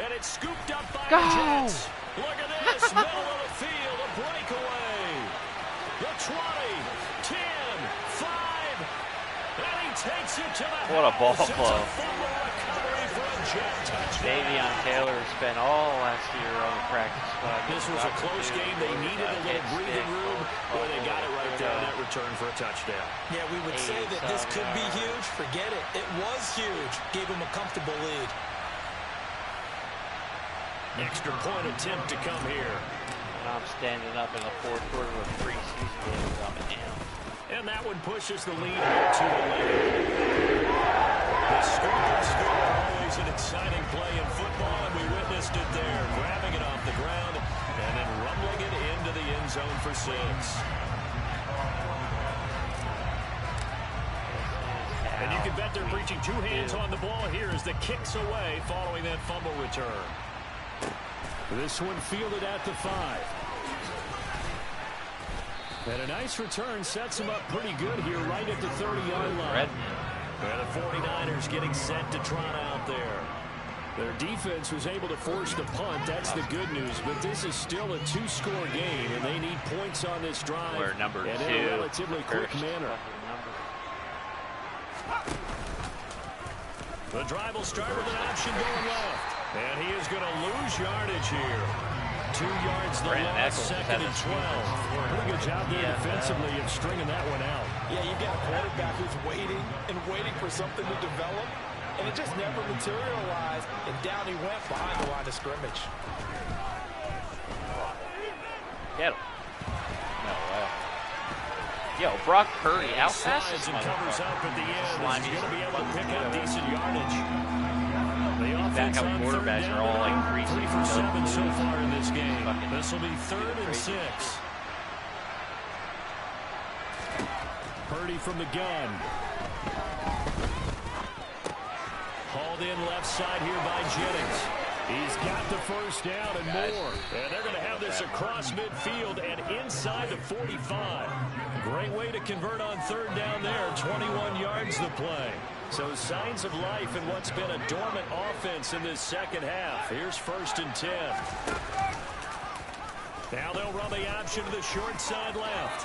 And it's scooped up by the Jets. Look at this. Middle of the field. A breakaway. The 20. 10. 5. And he takes it to the house. What a ball flow. It's a fumble recovery for a Jet touchdown. Davion Taylor spent all last year on the practice squad. This was a close game. They needed a little breathing room. Boy, they got it right there on that return for a touchdown. Yeah, we would say that this could be huge. Forget it. It was huge. Gave him a comfortable lead. Extra point attempt to come here. And I'm standing up in the 4th quarter with preseason games. I'm in. And that one pushes the lead here to 11. The score, always an exciting play in football, and we witnessed it there, grabbing it off the ground and then rumbling it into the end zone for 6. And you can bet they're preaching 2 hands on the ball here as the kick's away following that fumble return. This one fielded at the 5. And a nice return sets them up pretty good here right at the 30-yard line. And the 49ers getting set to trot out there. Their defense was able to force the punt. That's the good news. But this is still a 2-score game, and they need points on this drive. We're number 2. And in a relatively quick manner. The drive will start with an option going left. And he is going to lose yardage here. 2 yards the loss, 2nd and 12. Pretty good job there defensively of stringing that one out. Yeah, you've got a quarterback who's waiting and waiting for something to develop, and it just never materialized, and down he went behind the line of scrimmage. Get him. Yo, Brock Purdy, how fast is and covers up at the end. Slimy. He's going to be able to pick up decent yardage. The offense Backup on quarterbacks third are all like down, 3 for 7 so far in this game. This will be 3rd and 6. Purdy from the gun. Hauled in left side here by Jennings. He's got the first down and more. And they're going to have this across midfield and inside the 45. Great way to convert on third down there. 21 yards to play. So signs of life in what's been a dormant offense in this second half. Here's 1st and 10. Now they'll run the option to the short side left.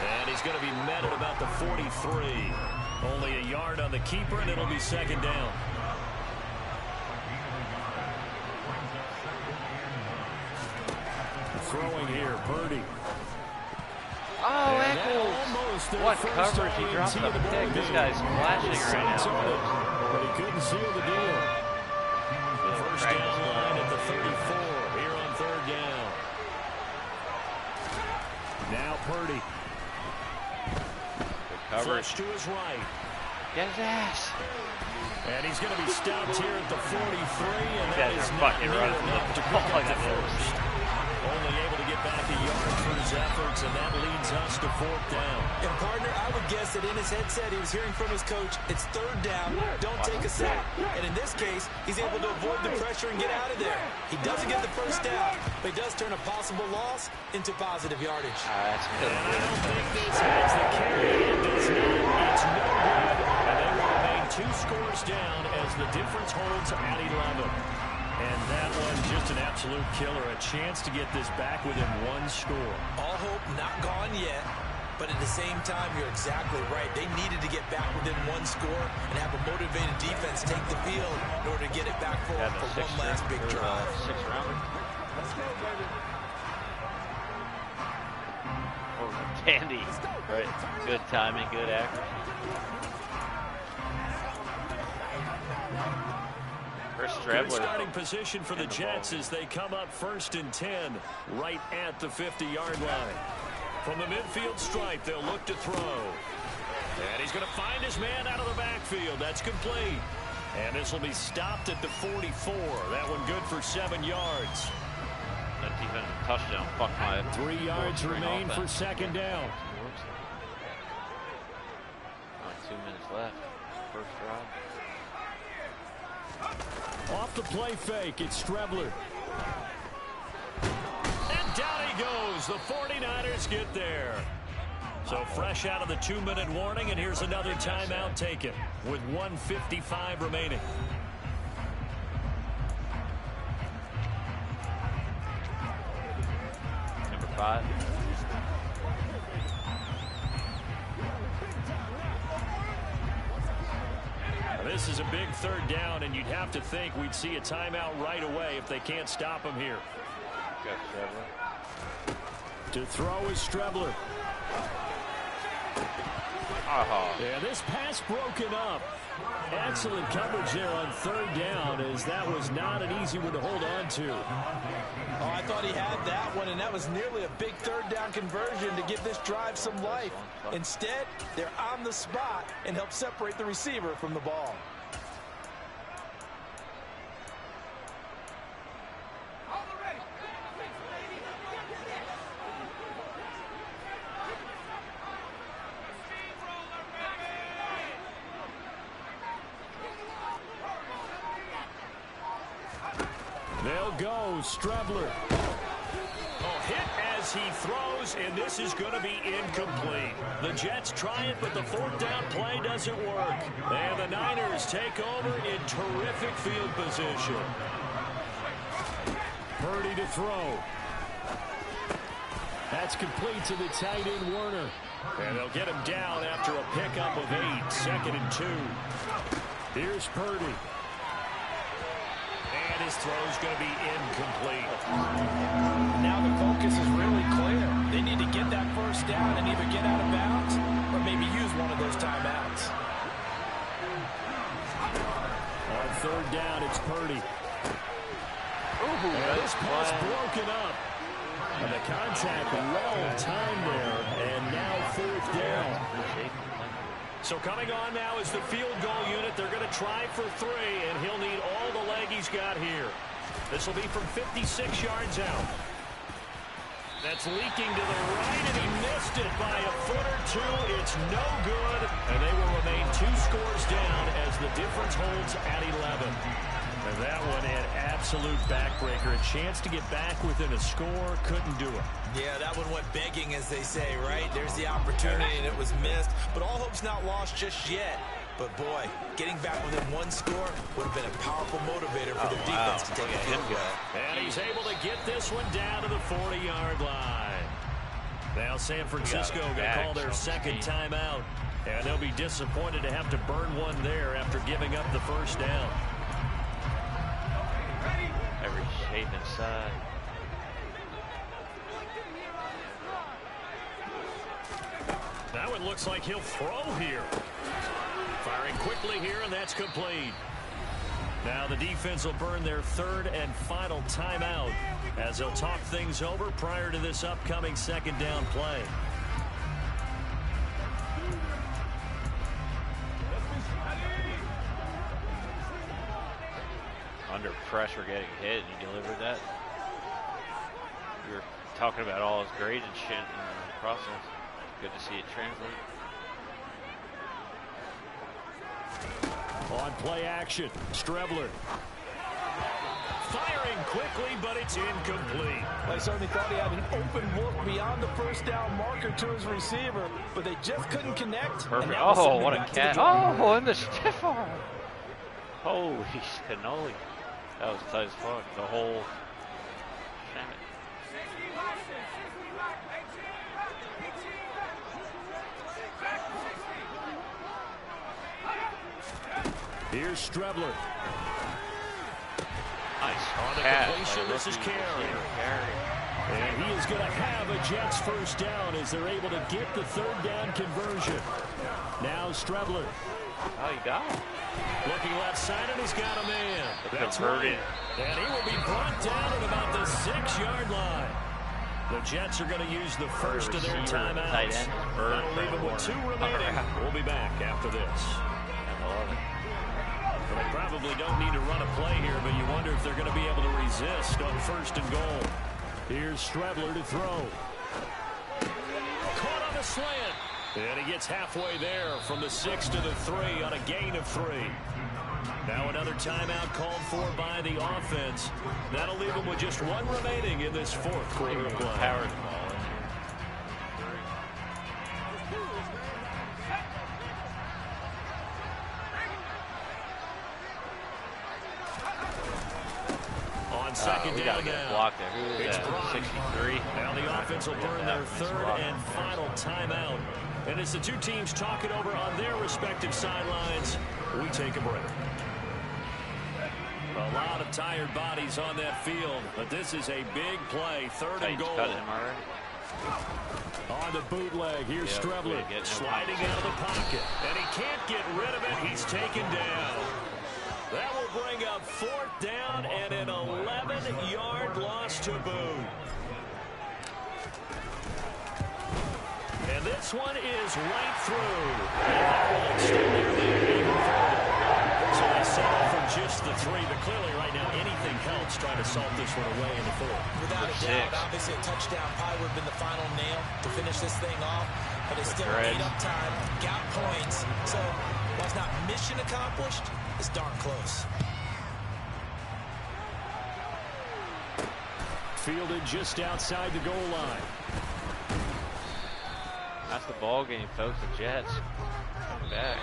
And he's going to be met at about the 43. Only a yard on the keeper, and it'll be 2nd down. Throwing here, Purdy. Oh, Eccles! What coverage he dropped the pick. This guy's flashing right now. But he couldn't seal the deal. The first down line at the 34 here on 3rd down. Now Purdy. Coverage to his right. Get his ass. And he's going to be stopped here at the 43, and that is not fucking near running enough to pick up the first. Only able to get back a yard for his efforts, and that leads us to 4th down. And partner, I would guess that in his headset he was hearing from his coach, it's 3rd down, don't take a sack. And in this case, he's able to avoid the pressure and get out of there. He doesn't get the first down, but he does turn a possible loss into positive yardage. That's good. And I don't think this has the carry. It does not. It's no good. And they will remain 2 scores down as the difference holds at 11. And that one just an absolute killer. A chance to get this back within 1 score. All hope not gone yet, but at the same time, you're exactly right. They needed to get back within 1 score and have a motivated defense take the field in order to get it back for one last big drive. 6 rounder. Oh, dandy. Right. Good timing, good accuracy. Good starting position for the Jets as they come up 1st and 10 right at the 50-yard line. From the midfield stripe, they'll look to throw. And he's going to find his man out of the backfield. That's complete. And this will be stopped at the 44. That one good for 7 yards. That defensive touchdown. Fuck my 3 yards remain for 2nd down. 2 minutes left. First drive. Off the play fake, it's Strebler. And down he goes. The 49ers get there. So fresh out of the 2-minute warning, and here's another timeout taken with 1:55 remaining. Number 5. This is a big 3rd down, and you'd have to think we'd see a timeout right away if they can't stop him here. To throw is Strebler. Yeah, this pass broken up. Excellent coverage there on 3rd down, as that was not an easy one to hold on to. Oh, I thought he had that one, and that was nearly a big 3rd down conversion to give this drive some life. Instead, they're on the spot and help separate the receiver from the ball. They'll go, Strebler. Oh, hit as he throws, and this is going to be incomplete. The Jets try it, but the 4th down play doesn't work. And the Niners take over in terrific field position. Purdy to throw. That's complete to the tight end, Werner. And they'll get him down after a pickup of 8, 2nd and 2. Here's Purdy. And his throw's going to be incomplete. Now the focus is really clear. They need to get that first down and either get out of bounds or maybe use one of those timeouts. On 3rd down, it's Purdy. And this pass broken up. And the contact long time there, and now 4th down. So coming on now is the field goal unit. They're going to try for 3, and he'll need all the leg he's got here. This will be from 56 yards out. That's leaking to the right, and he missed it by a foot or 2. It's no good, and they will remain 2 scores down as the difference holds at 11. And that one an absolute backbreaker. A chance to get back within a score, couldn't do it. Yeah, that one went begging, as they say, right? There's the opportunity, and it was missed. But all hope's not lost just yet. But, boy, getting back within 1 score would have been a powerful motivator for the defense to take a field goal. And he's able to get this one down to the 40-yard line. Now San Francisco going to call their second timeout. And they'll be disappointed to have to burn one there after giving up the first down. Every shape inside. Now it looks like he'll throw here. Firing quickly here, and that's complete. Now the defense will burn their 3rd and final timeout as they'll talk things over prior to this upcoming 2nd down play. Under pressure getting hit, and he delivered that. We were talking about all his grades and shit in the process. Good to see it translate. On play action, Strebler. Firing quickly, but it's incomplete. I certainly thought he had an open look beyond the first down marker to his receiver, but they just couldn't connect. Perfect. Oh, what a catch. Oh, and the stiff arm. Holy cannoli. That was tight as fuck. The whole... Damn it. Here's Strebler. Nice. On the completion, this is Carey. And he is going to have a Jets first down as they're able to get the 3rd down conversion. Now Strebler. Oh, you got him. Looking left side, and he's got a man. That's right. And he will be brought down at about the 6-yard line. The Jets are going to use the first of their timeouts. That'll leave them with 2 remaining. We'll be back after this. Well, they probably don't need to run a play here, but you wonder if they're going to be able to resist on 1st and goal. Here's Strebler to throw. Caught on the slant. And he gets halfway there from the 6 to the 3 on a gain of 3. Now another timeout called for by the offense. That'll leave them with just 1 remaining in this 4th quarter of play. On 2nd down now. It's Brock. 63. Now the offense will burn their 3rd and final timeout. And as the 2 teams talk it over on their respective sidelines, we take a break. A lot of tired bodies on that field, but this is a big play. 3rd and goal. On the bootleg, here's Strebler sliding out of the pocket. And he can't get rid of it. He's taken down. That will bring up 4th down and an 11-yard loss to boot. And this one is right through. And that will extend their lead even further. So they settle for just the 3, but clearly right now anything helps trying to salt this one away in the 4th. Without a doubt, obviously a touchdown probably would have been the final nail to finish this thing off, but it's still ate up time, got points. So while it's not mission accomplished, it's darn close. Fielded just outside the goal line. That's the ball game, folks. The Jets coming back.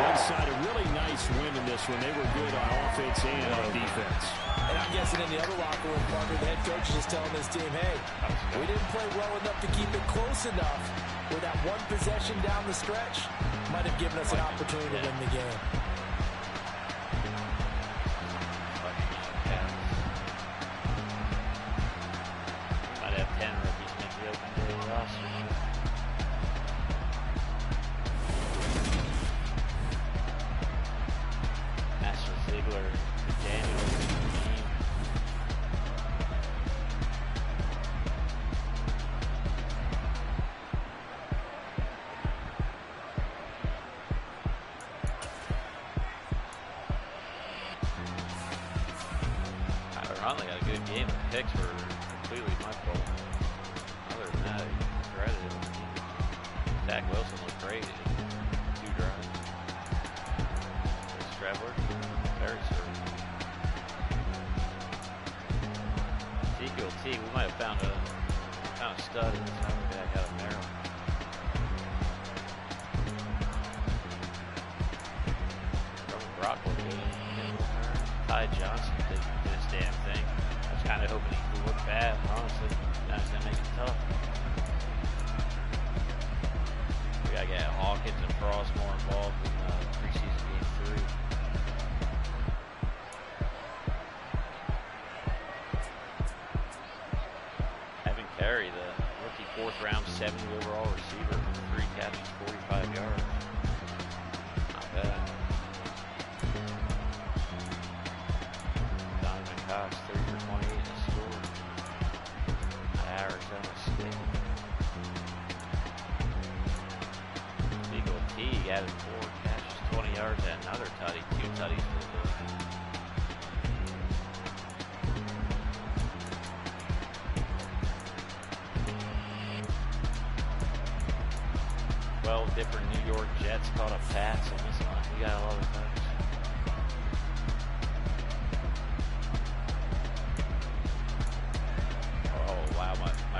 One side, a really nice win in this one. They were good on offense and on defense. And I'm guessing in the other locker room, Parker, the head coach is just telling this team, hey, we didn't play well enough to keep it close enough where that 1 possession down the stretch might have given us an opportunity to win the game. Might have 10 rookies make the open day roster. Ziegler, Daniels, Huntley had a good game. The picks were completely my fault. Other than that, credit him. Zach Wilson looked great. 2 drives. Traveler, very certain. Ezekiel T, we might have found a stud in this running back out of Maryland. Rockwood did it. Ty Johnson did his damn thing. I was kind of hoping he could look bad, honestly. Now he's going to make it tough. We got to get Hawkins and Frost more involved in preseason game 3. Evan Carey, the rookie 4th round, 70 overall receiver, 3 catches, 45 yards. Not bad. Cox, 3 for 28 and scored. Arizona State. Eagle T added 4 catches, 20 yards, and another tutty. 2 tutties for the day. Well, different New York Jets caught a pass on this one. We got a lot of things.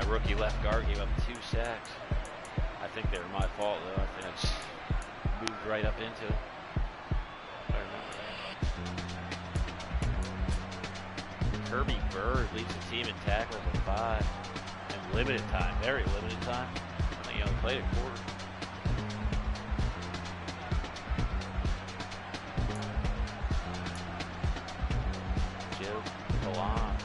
Rookie left guard gave up 2 sacks. I think they were my fault, though. I think I just moved right up into it. Kirby Bird leads the team in tackles with 5. And limited time, very limited time. I think he only played a quarter. Joe Kalan.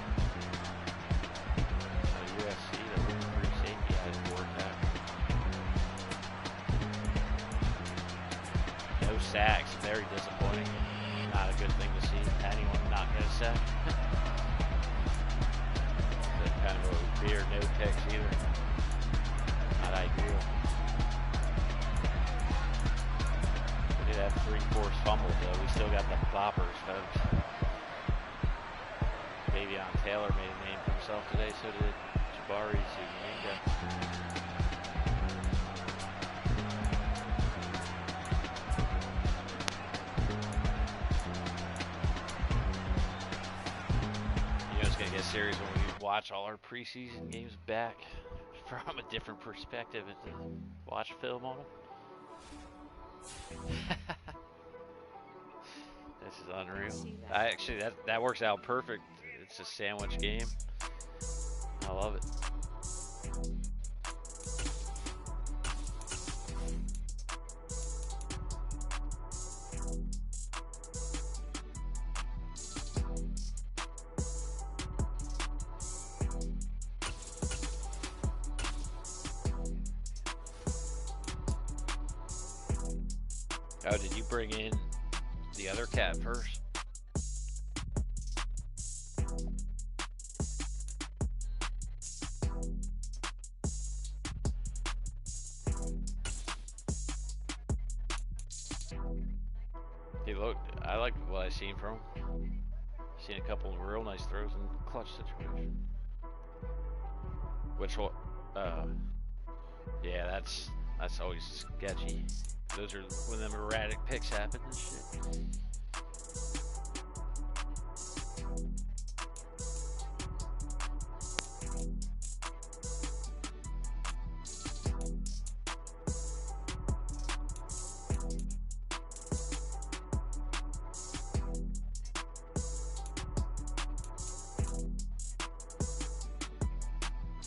Sacks, very disappointing. Not a good thing to see. Anyone not get a sack. That's kind of what we feared. No picks either. Not ideal. We did have 3 forced fumbles though. We still got the boppers, folks. Davion Taylor made a name for himself today. So did Jabari Zuminga. Series when we watch all our preseason games back from a different perspective and to watch film on them. This is unreal. Actually, that works out perfect. It's a sandwich game. I love it. Oh, did you bring in the other cat first? He looked, I like what I seen from him. Seen a couple of real nice throws in clutch situation. Which one? Yeah, that's always sketchy. Those are when them erratic picks happen and shit.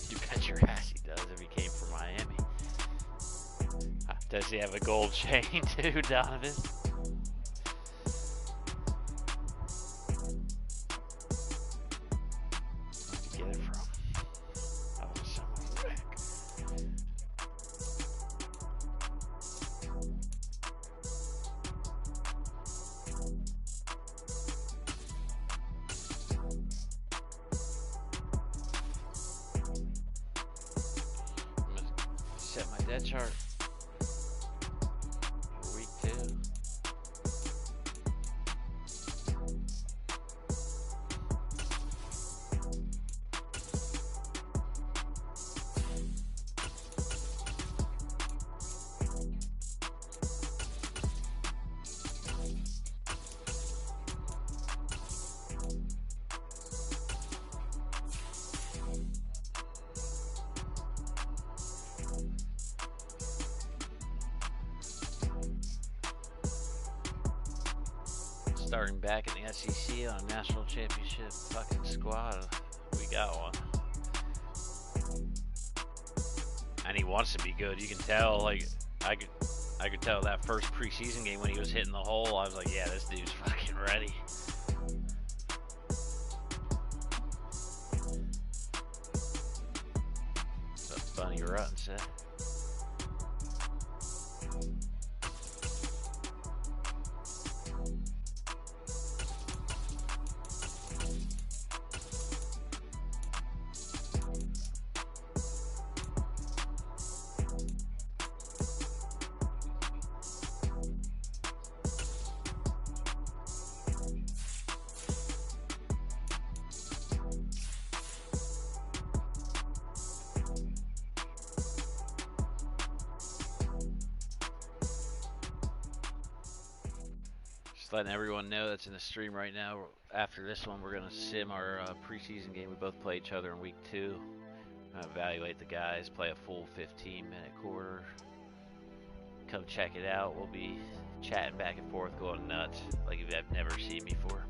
You bet your ass he does if he came from Miami. Does he have a gold chain too, Donovan? Where'd you get it from? Oh, someone wreck. I'm gonna set my dead chart. starting back in the SEC on a national championship fucking squad. We got one. And he wants to be good. You can tell, like, I could tell that first preseason game when he was hitting the hole. I was like, yeah, this dude's fucking ready. That's what Bunny Rutten said. Letting everyone know that's in the stream right now. After this one, we're going to sim our preseason game. We both play each other in week 2. Evaluate the guys, play a full 15-minute quarter. Come check it out. We'll be chatting back and forth, going nuts like you've never seen before.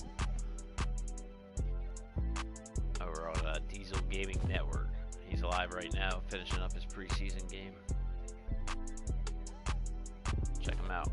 Over on Diesel Gaming Network. He's live right now, finishing up his preseason game. Check him out.